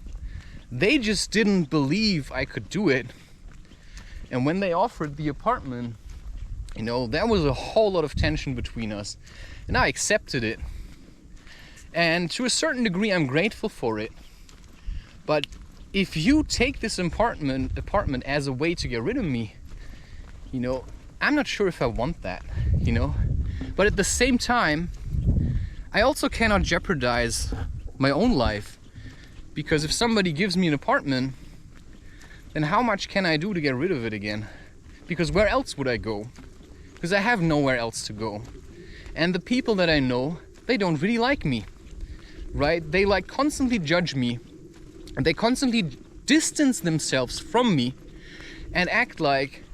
They just didn't believe I could do it. And when they offered the apartment, you know, there was a whole lot of tension between us. And I accepted it. And to a certain degree, I'm grateful for it. But if you take this apartment as a way to get rid of me, you know, I'm not sure if I want that, you know. But at the same time, I also cannot jeopardize my own life. Because if somebody gives me an apartment, then how much can I do to get rid of it again? Because where else would I go? Because I have nowhere else to go. And the people that I know, they don't really like me, right? They like constantly judge me. And they constantly distance themselves from me and act like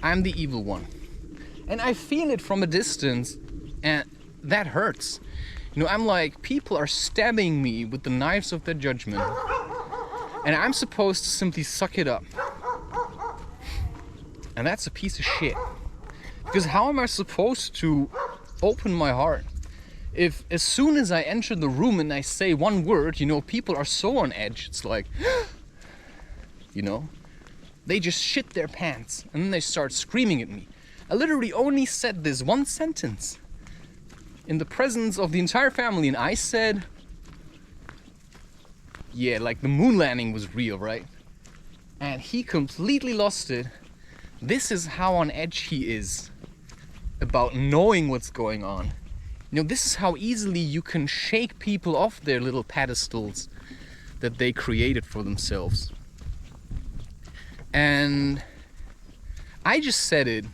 I'm the evil one. And I feel it from a distance and that hurts. You know, I'm like, people are stabbing me with the knives of their judgment. And I'm supposed to simply suck it up. And that's a piece of shit. Because how am I supposed to open my heart if as soon as I enter the room and I say one word, you know, people are so on edge, it's like, you know, they just shit their pants and then they start screaming at me. I literally only said this one sentence in the presence of the entire family and I said, yeah, like the moon landing was real, right? And he completely lost it. This is how on edge he is about knowing what's going on. You know, this is how easily you can shake people off their little pedestals that they created for themselves. And I just said it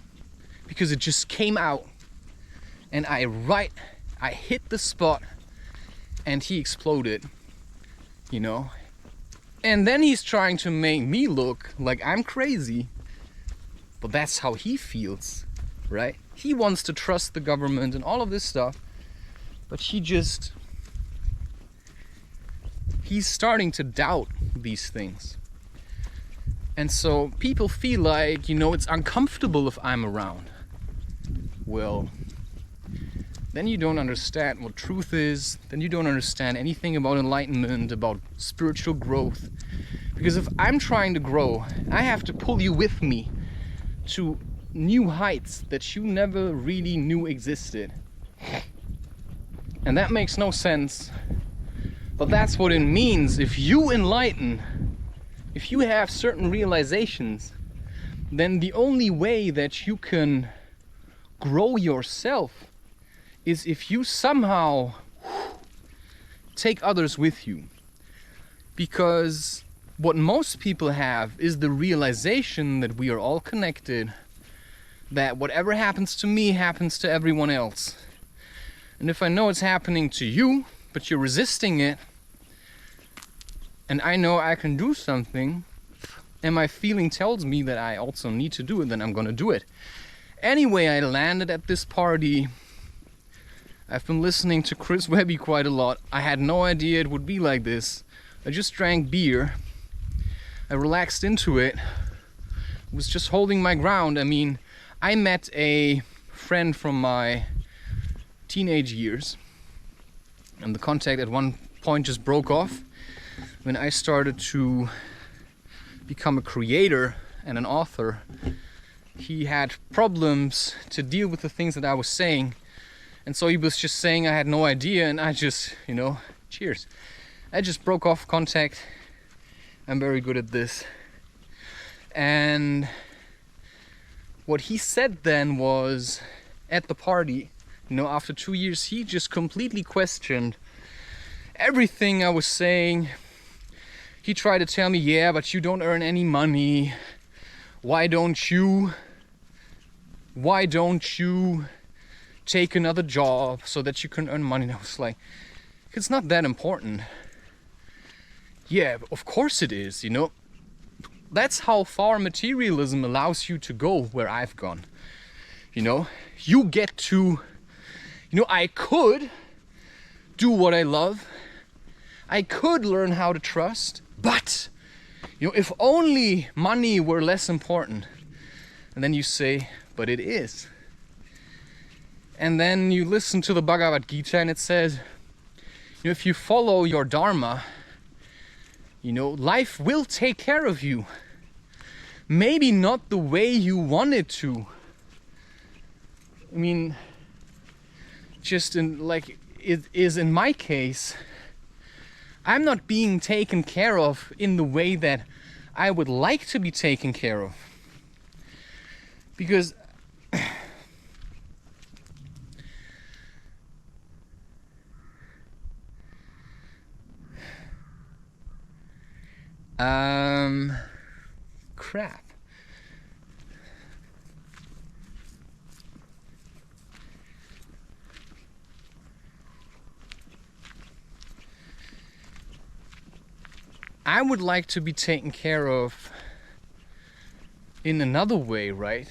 because it just came out, and I hit the spot, and he exploded, you know? And then he's trying to make me look like I'm crazy, but that's how he feels, right? He wants to trust the government and all of this stuff, but he's starting to doubt these things. And so people feel like, you know, it's uncomfortable if I'm around. Well, then you don't understand what truth is, then you don't understand anything about enlightenment, about spiritual growth. Because if I'm trying to grow, I have to pull you with me to new heights that you never really knew existed. And that makes no sense. But that's what it means. If you enlighten, if you have certain realizations, then the only way that you can grow yourself is if you somehow take others with you. Because what most people have is the realization that we are all connected, that whatever happens to me happens to everyone else. And if I know it's happening to you, but you're resisting it, and I know I can do something, and my feeling tells me that I also need to do it, then I'm gonna do it. Anyway, I landed at this party. I've been listening to Chris Webby quite a lot. I had no idea it would be like this. I just drank beer. I relaxed into it. Was just holding my ground. I mean, I met a friend from my teenage years, and the contact at one point just broke off when I started to become a creator and an author. He had problems to deal with the things that I was saying, and so he was just saying I had no idea, and I just, you know, cheers. I just broke off contact. I'm very good at this. And what he said then was, at the party, you know, after 2 years, he just completely questioned everything I was saying. He tried to tell me, yeah, but you don't earn any money. Why don't you take another job so that you can earn money? And I was like, it's not that important. Yeah, of course it is, you know. That's how far materialism allows you to go where I've gone. You know, you get to, you know, I could do what I love. I could learn how to trust, but, you know, if only money were less important. And then you say, but it is. And then you listen to the Bhagavad Gita and it says, you know, if you follow your Dharma, you know, life will take care of you. Maybe not the way you want it to. I mean, just in like it is in my case, I'm not being taken care of in the way that I would like to be taken care of. Because crap. I would like to be taken care of in another way, right?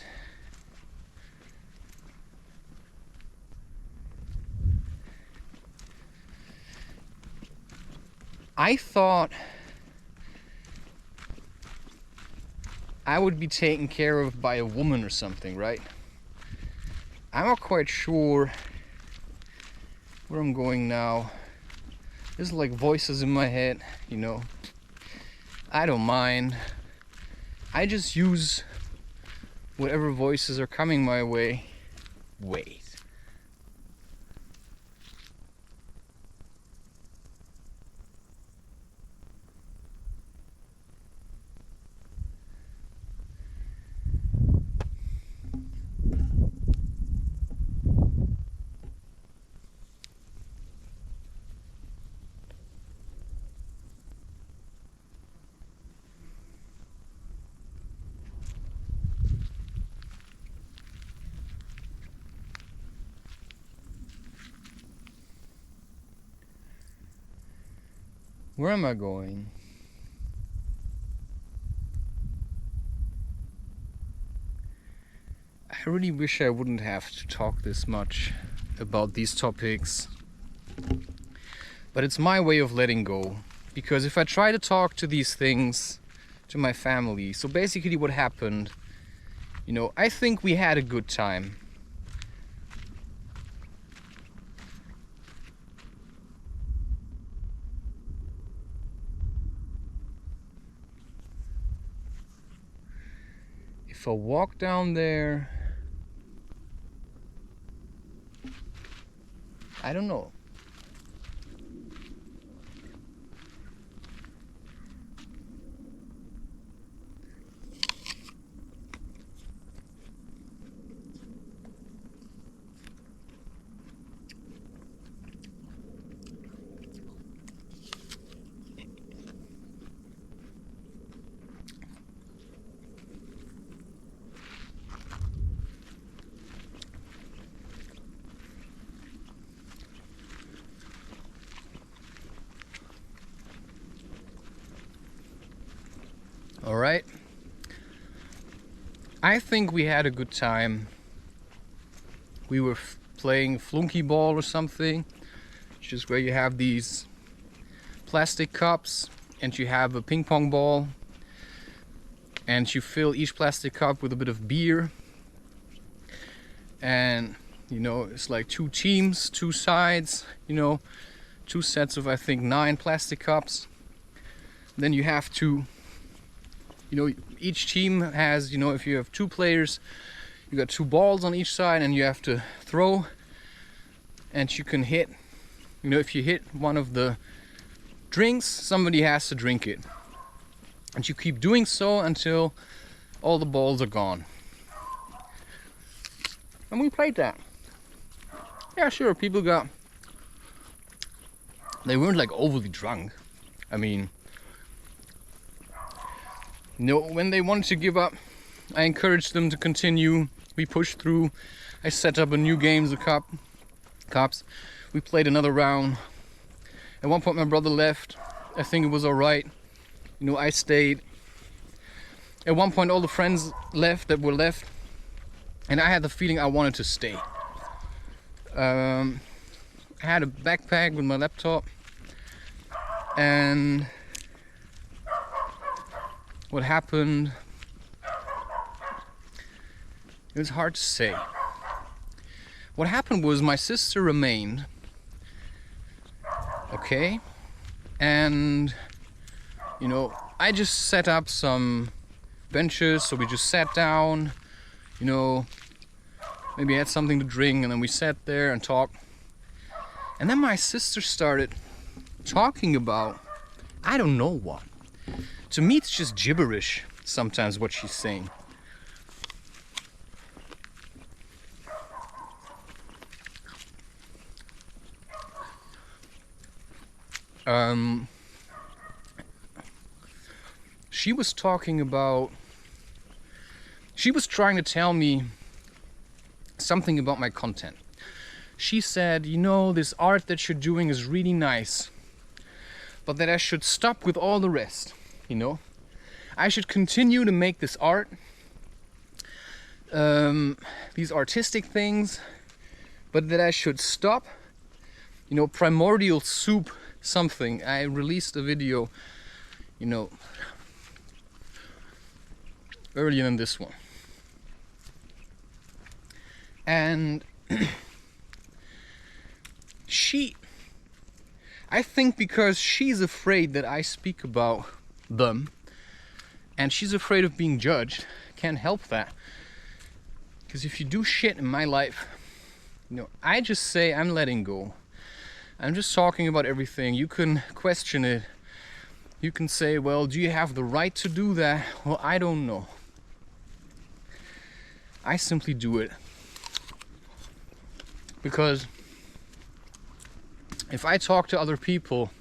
I thought I would be taken care of by a woman or something, right? I'm not quite sure where I'm going now. There's like voices in my head, you know. I don't mind. I just use whatever voices are coming my way. Wait. Where am I going? I really wish I wouldn't have to talk this much about these topics. But it's my way of letting go. Because if I try to talk to these things to my family, so basically what happened, you know, I think we had a good time. If I walk down there, I don't know. All right. I think we had a good time. We were playing flunky ball or something, which is where you have these plastic cups and you have a ping pong ball and you fill each plastic cup with a bit of beer, and you know, it's like 2 teams, 2 sides, you know, 2 sets of I think 9 plastic cups. Then you have to, you know, each team has, you know, if you have 2 players, you got 2 balls on each side and you have to throw, and you can hit, you know, if you hit one of the drinks, somebody has to drink it. And you keep doing so until all the balls are gone. And we played that. Yeah, sure, people they weren't like overly drunk. I mean, no, when they wanted to give up, I encouraged them to continue. We pushed through. I set up a new game, the cops. We played another round. At one point my brother left. I think it was alright. You know, I stayed. At one point all the friends that were left. And I had the feeling I wanted to stay. I had a backpack with my laptop. And what happened, it was hard to say. What happened was my sister remained, okay, and you know, I just set up some benches, so we just sat down, you know, maybe had something to drink, and then we sat there and talked. And then my sister started talking about, I don't know what. To me, it's just gibberish sometimes what she's saying. She was talking about, she was trying to tell me something about my content. She said, you know, this art that you're doing is really nice, but that I should stop with all the rest. You know, I should continue to make this art, these artistic things, but that I should stop, you know, primordial soup something. I released a video, you know, earlier than this one. And I think because she's afraid that I speak about them, and she's afraid of being judged, can't help that. Because if you do shit in my life, you know, I just say I'm letting go. I'm just talking about everything. You can question it. You can say, well, do you have the right to do that? Well, I don't know. I simply do it. Because if I talk to other people,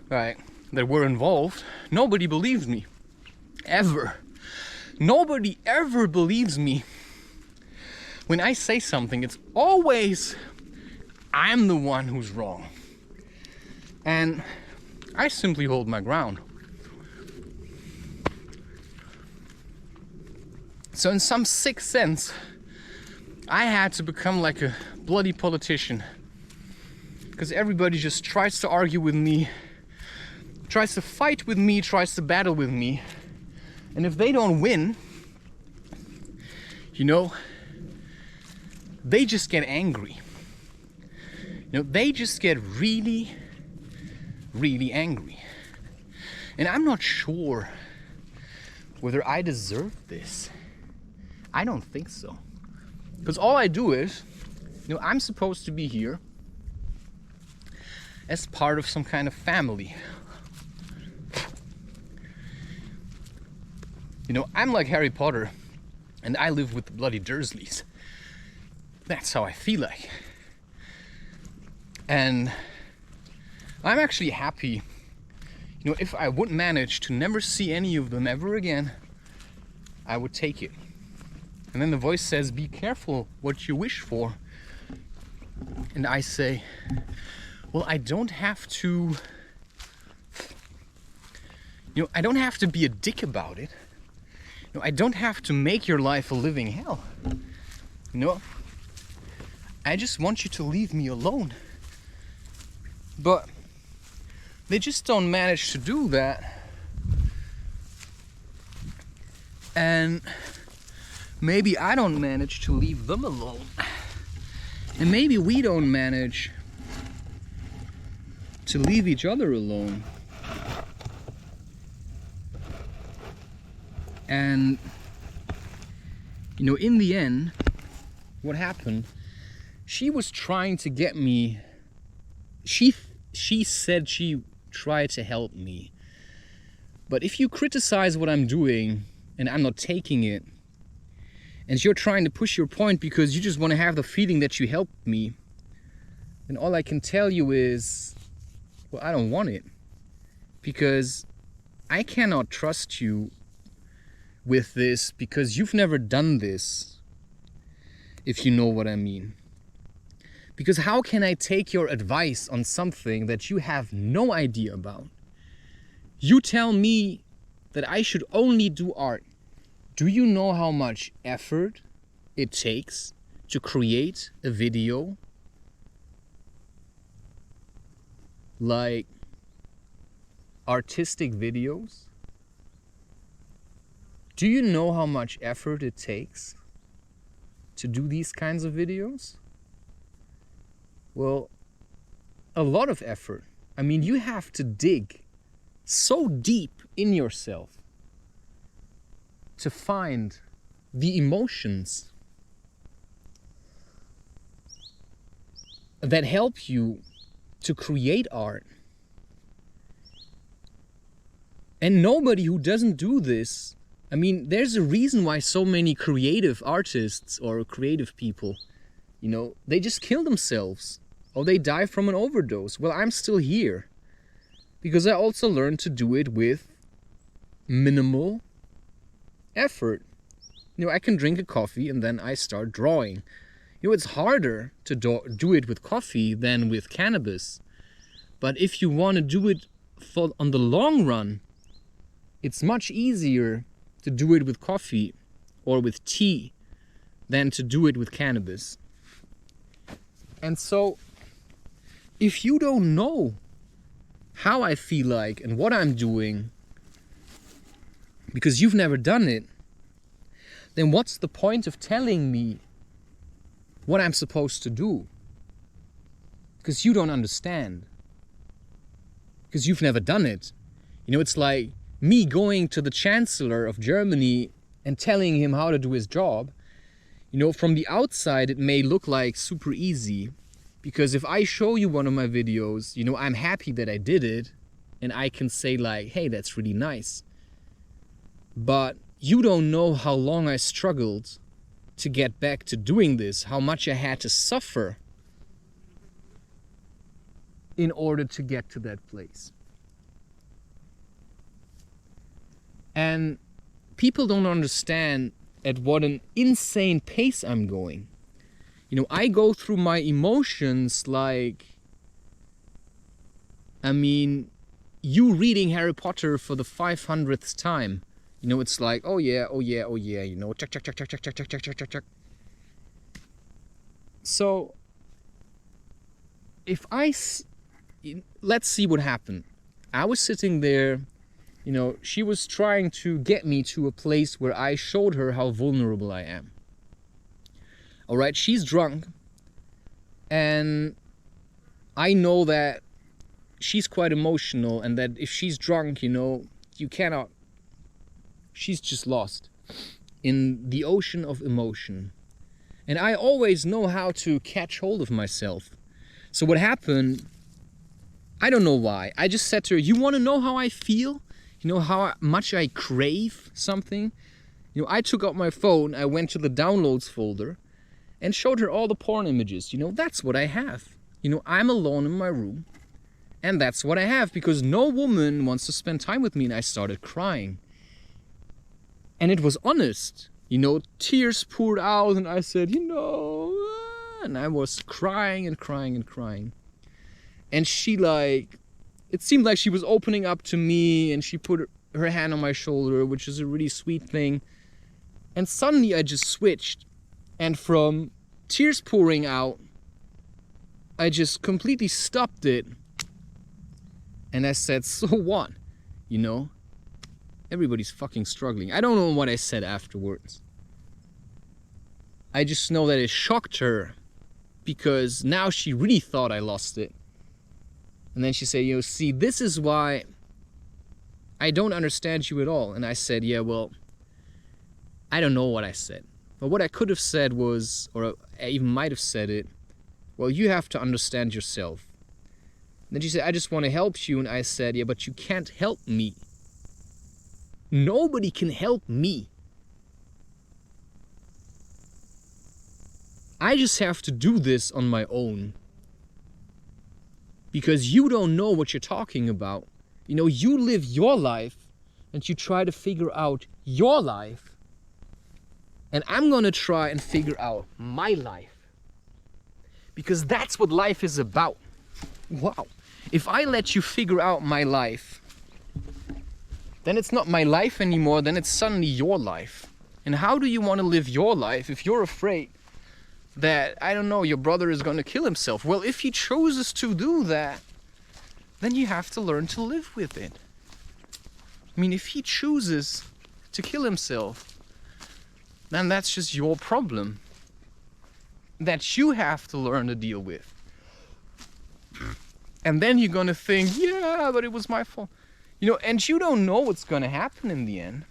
right, that were involved, nobody believes me. Ever. Nobody ever believes me. When I say something, it's always I'm the one who's wrong. And I simply hold my ground. So in some sick sense, I had to become like a bloody politician. Because everybody just tries to argue with me, tries to fight with me, tries to battle with me. And if they don't win, you know, they just get angry. You know, they just get really, really angry. And I'm not sure whether I deserve this. I don't think so. Because all I do is, you know, I'm supposed to be here as part of some kind of family. You know, I'm like Harry Potter and I live with the bloody Dursleys. That's how I feel like. And I'm actually happy, you know, if I would manage to never see any of them ever again, I would take it. And then the voice says, be careful what you wish for. And I say, well, I don't have to, you know, I don't have to be a dick about it. You know, I don't have to make your life a living hell. You know, I just want you to leave me alone. But they just don't manage to do that. And maybe I don't manage to leave them alone. And maybe we don't manage to leave each other alone. And, you know, in the end, what happened, she was trying to get me, she said she tried to help me. But if you criticize what I'm doing and I'm not taking it, and you're trying to push your point because you just want to have the feeling that you helped me, then all I can tell you is, well, I don't want it. Because I cannot trust you with this because you've never done this, if you know what I mean. Because how can I take your advice on something that you have no idea about? You tell me that I should only do art. Do you know how much effort it takes to create a video like artistic videos? Do you know how much effort it takes to do these kinds of videos? Well, a lot of effort. I mean, you have to dig so deep in yourself to find the emotions that help you to create art. And nobody who doesn't do this, I mean, there's a reason why so many creative artists or creative people, you know, they just kill themselves or they die from an overdose. Well, I'm still here because I also learned to do it with minimal effort. You know, I can drink a coffee and then I start drawing. You know, it's harder to do it with coffee than with cannabis. But if you want to do it on the long run, it's much easier to do it with coffee or with tea than to do it with cannabis. And so, if you don't know how I feel like and what I'm doing, because you've never done it, then what's the point of telling me what I'm supposed to do? Because you don't understand. Because you've never done it. You know, it's like me going to the Chancellor of Germany and telling him how to do his job. You know, from the outside it may look like super easy, because if I show you one of my videos, you know, I'm happy that I did it and I can say like, hey, that's really nice. But you don't know how long I struggled to get back to doing this, how much I had to suffer in order to get to that place. And people don't understand at what an insane pace I'm going. You know, I go through my emotions like, I mean, you reading Harry Potter for the 500th time. You know, it's like, oh yeah, you know, check. So, let's see what happened. I was sitting there, you know, she was trying to get me to a place where I showed her how vulnerable I am. Alright, she's drunk, and I know that she's quite emotional, and that if she's drunk, you know, she's just lost in the ocean of emotion. And I always know how to catch hold of myself. So what happened, I don't know why. I just said to her, you want to know how I feel? You know how much I crave something? You know, I took out my phone, I went to the downloads folder and showed her all the porn images. You know, that's what I have. You know, I'm alone in my room and that's what I have because no woman wants to spend time with me, and I started crying. And it was honest. You know, tears poured out and I said, you know, and I was crying. And she it seemed like she was opening up to me, and she put her hand on my shoulder, which is a really sweet thing. And suddenly I just switched. And from tears pouring out, I just completely stopped it. And I said, so what? You know? Everybody's fucking struggling. I don't know what I said afterwards. I just know that it shocked her, because now she really thought I lost it. And then she said, you know, see, this is why I don't understand you at all. And I said, yeah, well, I don't know what I said. But what I could have said was, or I even might have said it, well, you have to understand yourself. And then she said, I just want to help you. And I said, yeah, but you can't help me. Nobody can help me. I just have to do this on my own. Because you don't know what you're talking about. You know, you live your life and you try to figure out your life. And I'm gonna try and figure out my life. Because that's what life is about. Wow. If I let you figure out my life, then it's not my life anymore, then it's suddenly your life. And how do you want to live your life if you're afraid that, I don't know, your brother is going to kill himself? Well, if he chooses to do that, then you have to learn to live with it. I mean, if he chooses to kill himself, then that's just your problem that you have to learn to deal with. And then you're going to think, yeah, but it was my fault. You know, and you don't know what's going to happen in the end.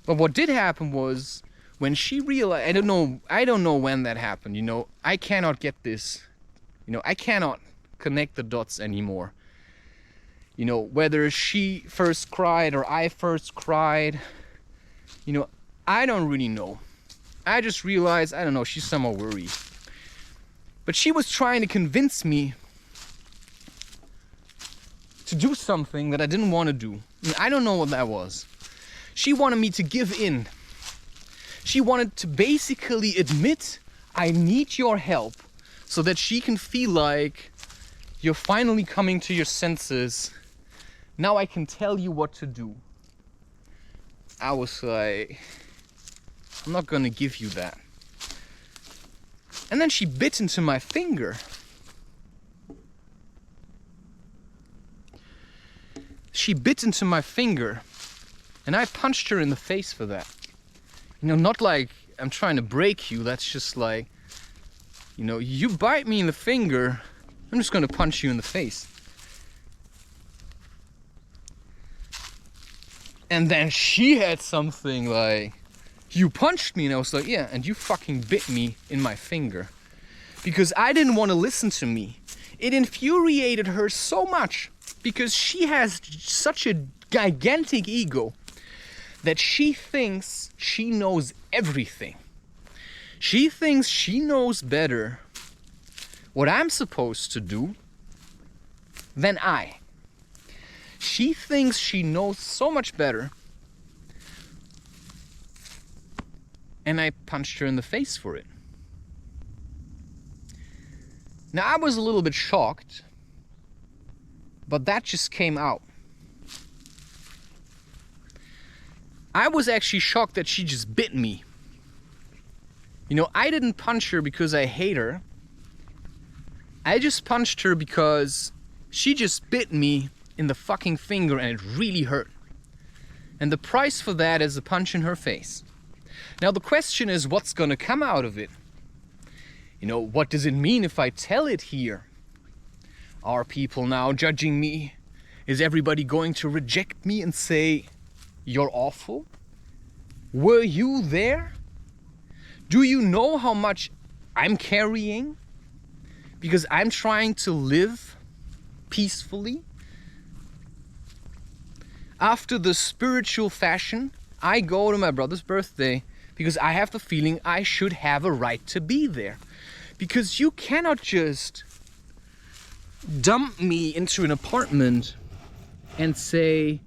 But what did happen was, when she realized, I don't know when that happened, you know, I cannot get this, you know, I cannot connect the dots anymore. You know, whether she first cried or I first cried, you know, I don't really know. I just realized, I don't know, she's somewhat worried. But she was trying to convince me to do something that I didn't want to do. I mean, I don't know what that was. She wanted me to give in. She wanted to basically admit, I need your help, so that she can feel like you're finally coming to your senses. Now I can tell you what to do. I was like, I'm not gonna give you that. And then she bit into my finger. She bit into my finger, and I punched her in the face for that. You know, not like I'm trying to break you, that's just like, you know, you bite me in the finger, I'm just gonna punch you in the face. And then she had something like, you punched me, and I was like, yeah, and you fucking bit me in my finger. Because I didn't want to listen to me. It infuriated her so much, because she has such a gigantic ego that she thinks she knows everything. She thinks she knows better what I'm supposed to do than I. She thinks she knows so much better. And I punched her in the face for it. Now I was a little bit shocked. but that just came out. I was actually shocked that she just bit me. You know, I didn't punch her because I hate her. I just punched her because she just bit me in the fucking finger and it really hurt. And the price for that is a punch in her face. Now the question is, what's gonna come out of it? You know, what does it mean if I tell it here? Are people now judging me? Is everybody going to reject me and say, you're awful? Were you there? Do you know how much I'm carrying? Because I'm trying to live peacefully. After the spiritual fashion, I go to my brother's birthday because I have the feeling I should have a right to be there. Because you cannot just dump me into an apartment and say,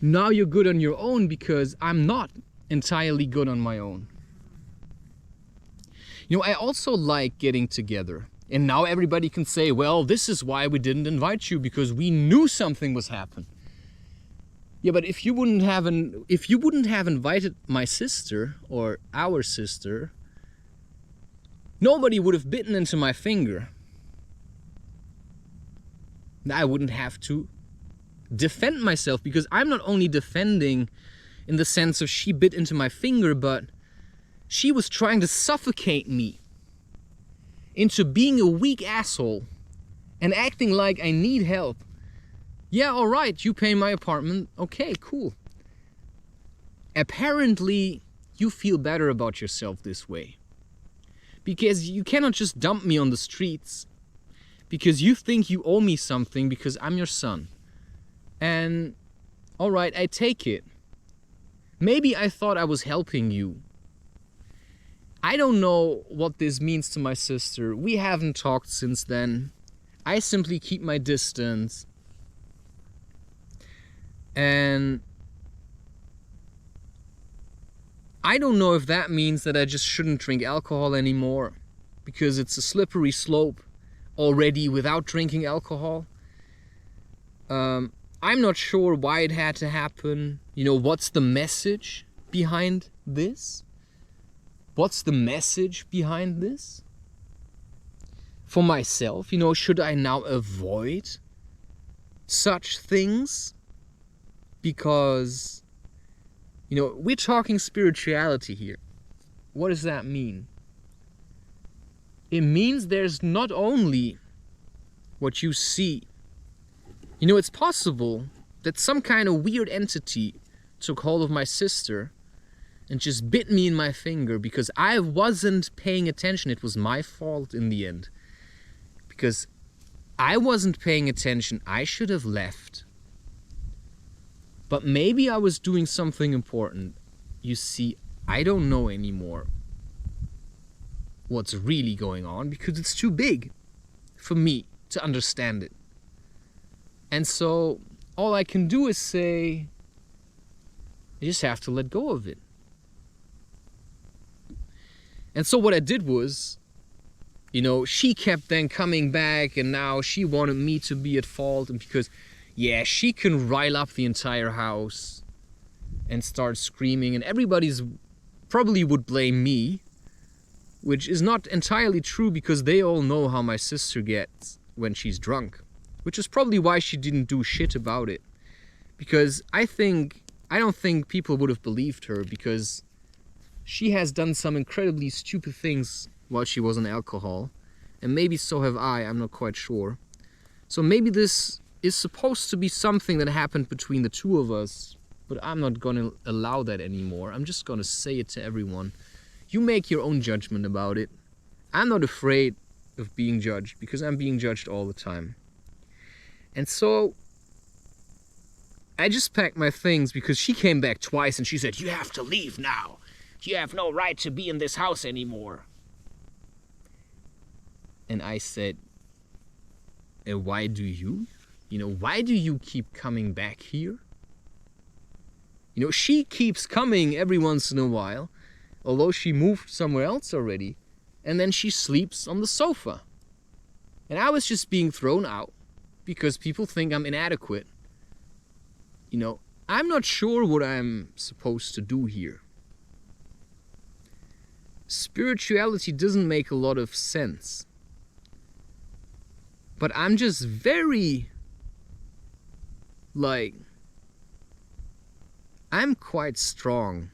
now you're good on your own, because I'm not entirely good on my own. You know, I also like getting together. And now everybody can say, well, this is why we didn't invite you, because we knew something was happening. Yeah, but if you wouldn't have invited my sister or our sister, nobody would have bitten into my finger. I wouldn't have to defend myself, because I'm not only defending in the sense of she bit into my finger, but she was trying to suffocate me into being a weak asshole and acting like I need help. Yeah, alright, you pay my apartment. Okay, cool. Apparently, you feel better about yourself this way. Because you cannot just dump me on the streets. Because you think you owe me something because I'm your son. And, alright, I take it. Maybe I thought I was helping you. I don't know what this means to my sister. We haven't talked since then. I simply keep my distance. And I don't know if that means that I just shouldn't drink alcohol anymore, because it's a slippery slope already without drinking alcohol. I'm not sure why it had to happen. You know, what's the message behind this? What's the message behind this? For myself, you know, should I now avoid such things? Because, you know, we're talking spirituality here. What does that mean? It means there's not only what you see. You know, it's possible that some kind of weird entity took hold of my sister and just bit me in my finger because I wasn't paying attention. It was my fault in the end. Because I wasn't paying attention. I should have left. But maybe I was doing something important. You see, I don't know anymore what's really going on because it's too big for me to understand it. And so all I can do is say, I just have to let go of it. And so what I did was, you know, she kept then coming back and now she wanted me to be at fault, and because, yeah, she can rile up the entire house and start screaming, and everybody's probably would blame me, which is not entirely true because they all know how my sister gets when she's drunk, which is probably why she didn't do shit about it. Because I don't think people would have believed her, because she has done some incredibly stupid things while she was on alcohol, and maybe so have I, I'm not quite sure. So maybe this is supposed to be something that happened between the two of us, but I'm not gonna allow that anymore. I'm just gonna say it to everyone. You make your own judgment about it. I'm not afraid of being judged, because I'm being judged all the time. And so I just packed my things, because she came back twice and she said, "You have to leave now. You have no right to be in this house anymore." And I said, why do you? You know, why do you keep coming back here? You know, she keeps coming every once in a while, although she moved somewhere else already, and then she sleeps on the sofa. And I was just being thrown out because people think I'm inadequate. You know, I'm not sure what I'm supposed to do here. Spirituality doesn't make a lot of sense. But I'm just very, like, I'm quite strong.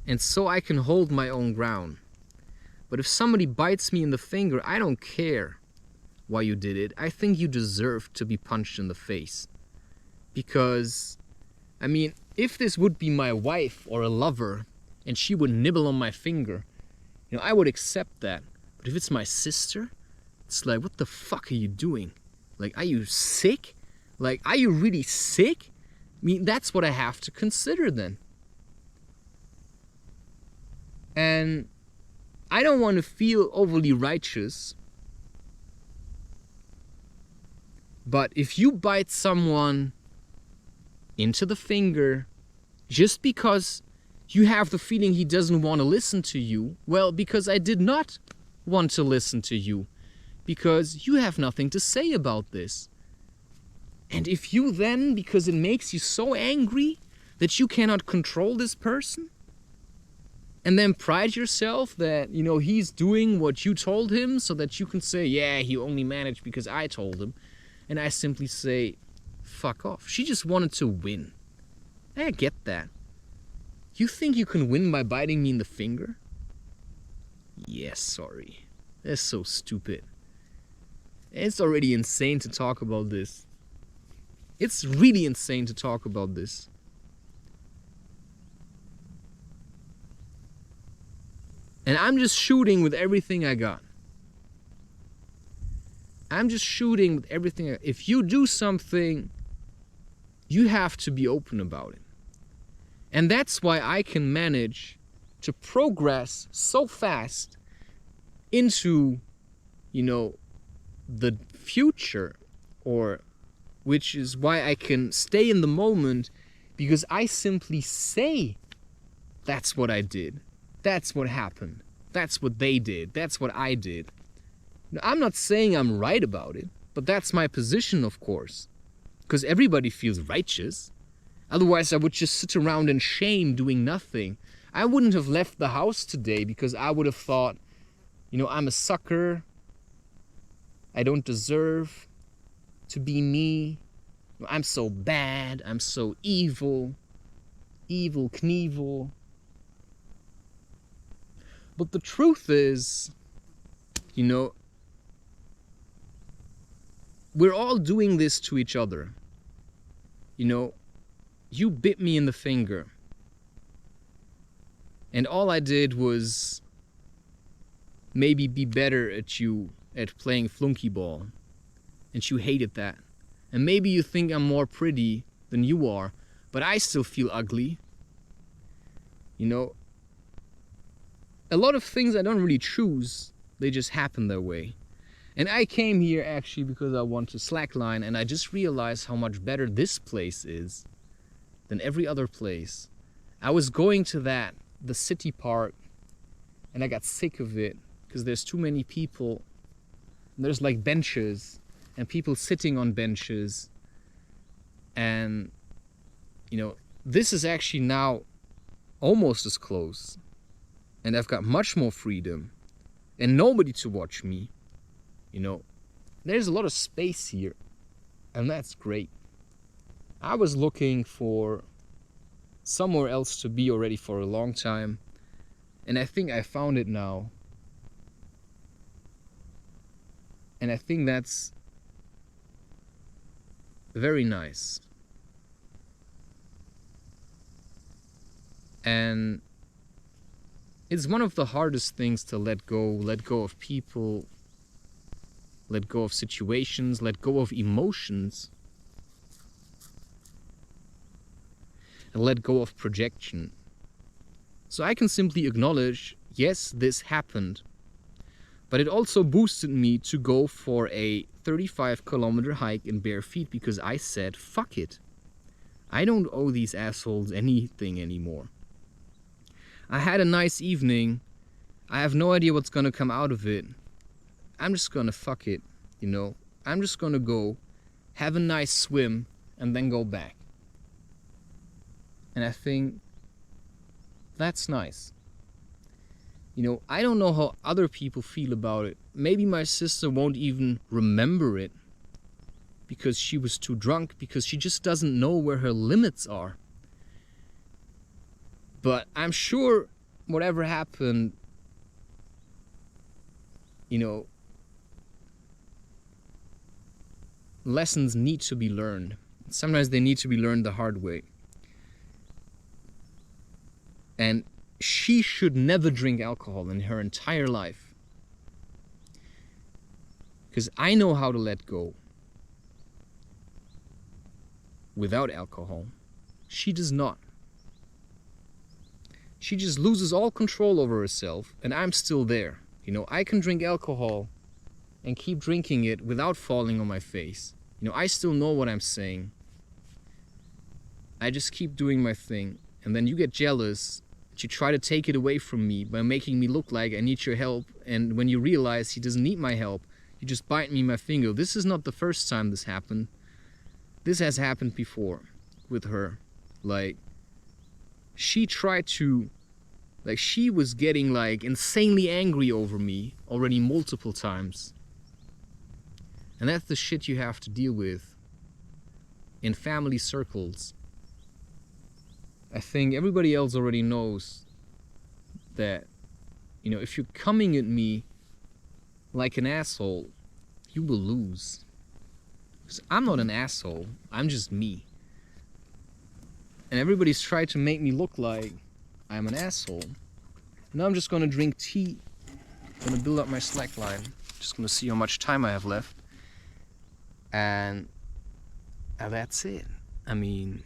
And so I can hold my own ground. But if somebody bites me in the finger, I don't care why you did it. I think you deserve to be punched in the face. Because, I mean, if this would be my wife or a lover, and she would nibble on my finger, you know, I would accept that. But if it's my sister, it's like, what the fuck are you doing? Like, are you sick? Like, are you really sick? I mean, that's what I have to consider then. And I don't want to feel overly righteous. But if you bite someone into the finger just because you have the feeling he doesn't want to listen to you, well, because I did not want to listen to you, because you have nothing to say about this. And if you then, because it makes you so angry that you cannot control this person, and then pride yourself that, you know, he's doing what you told him so that you can say, yeah, he only managed because I told him. And I simply say, fuck off. She just wanted to win. I get that. You think you can win by biting me in the finger? Yes, sorry. That's so stupid. It's already insane to talk about this. It's really insane to talk about this. And I'm just shooting with everything I got. I'm just shooting with everything. If you do something, you have to be open about it. And that's why I can manage to progress so fast into, you know, the future, or which is why I can stay in the moment, because I simply say, that's what I did. That's what happened. That's what they did. That's what I did. Now, I'm not saying I'm right about it, but that's my position, of course. Because everybody feels righteous. Otherwise, I would just sit around in shame doing nothing. I wouldn't have left the house today because I would have thought, you know, I'm a sucker. I don't deserve to be me. I'm so bad. I'm so evil. Evil Knievel. But the truth is, you know, we're all doing this to each other. You know, you bit me in the finger. And all I did was maybe be better at playing flunkyball. And you hated that. And maybe you think I'm more pretty than you are, but I still feel ugly. You know, a lot of things I don't really choose, they just happen that way. And I came here actually because I want to slackline, and I just realized how much better this place is than every other place. I was going to the city park, and I got sick of it because there's too many people. There's like benches and people sitting on benches. And, you know, this is actually now almost as close. And I've got much more freedom and nobody to watch me. You know, there's a lot of space here, and that's great. I was looking for somewhere else to be already for a long time, and I think I found it now. And I think that's very nice. And it's one of the hardest things to let go of people, let go of situations, let go of emotions, and let go of projection. So I can simply acknowledge, yes, this happened, but it also boosted me to go for a 35-kilometer hike in bare feet because I said, fuck it. I don't owe these assholes anything anymore. I had a nice evening. I have no idea what's gonna come out of it. I'm just gonna fuck it, you know. I'm just gonna go have a nice swim and then go back. And I think that's nice. You know, I don't know how other people feel about it. Maybe my sister won't even remember it because she was too drunk, because she just doesn't know where her limits are. But I'm sure whatever happened, you know, lessons need to be learned. Sometimes they need to be learned the hard way. And she should never drink alcohol in her entire life. Because I know how to let go without alcohol. She does not. She just loses all control over herself, and I'm still there. You know, I can drink alcohol and keep drinking it without falling on my face. You know, I still know what I'm saying. I just keep doing my thing, and then you get jealous. You try to take it away from me by making me look like I need your help, and when you realize he doesn't need my help, you just bite me my finger. This is not the first time this happened. This has happened before with her. Like, she tried to, like, she was getting like insanely angry over me already multiple times. And that's the shit you have to deal with in family circles. I think everybody else already knows that, you know, if you're coming at me like an asshole, you will lose. Because I'm not an asshole, I'm just me. And everybody's tried to make me look like I'm an asshole. Now I'm just gonna drink tea. I'm gonna build up my slackline. Just gonna see how much time I have left. And that's it. I mean,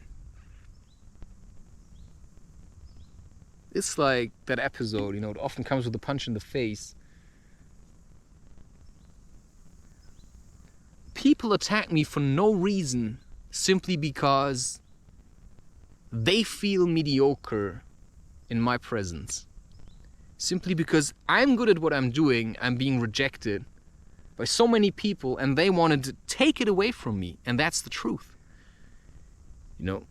it's like that episode, you know, it often comes with a punch in the face. People attack me for no reason, simply because they feel mediocre in my presence. Simply because I'm good at what I'm doing, I'm being rejected by so many people, and they wanted to take it away from me, and that's the truth. You know,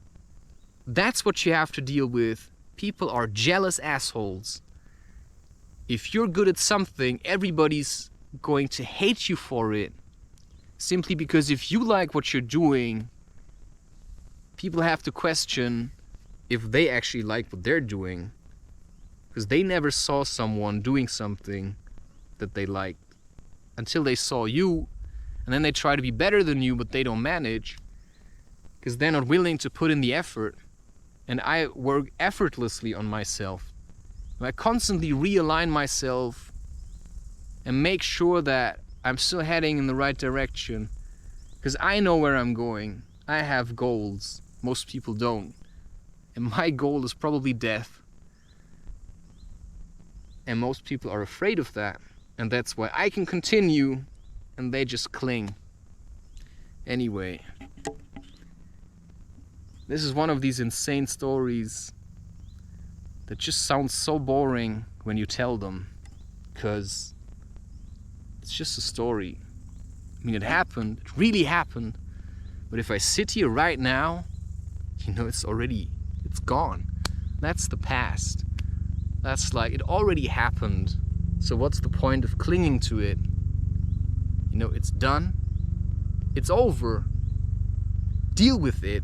that's what you have to deal with. People are jealous assholes. If you're good at something, everybody's going to hate you for it. Simply because if you like what you're doing, people have to question if they actually like what they're doing. Because they never saw someone doing something that they liked until they saw you, and then they try to be better than you, but they don't manage because they're not willing to put in the effort. And I work effortlessly on myself. I constantly realign myself and make sure that I'm still heading in the right direction, because I know where I'm going. I have goals. Most people don't. And my goal is probably death. And most people are afraid of that. And that's why I can continue and they just cling. Anyway, this is one of these insane stories that just sounds so boring when you tell them, because it's just a story. I mean, it happened, it really happened, but if I sit here right now, you know, it's gone. That's the past. That's like, it already happened, so what's the point of clinging to it? You know, it's done, it's over, deal with it.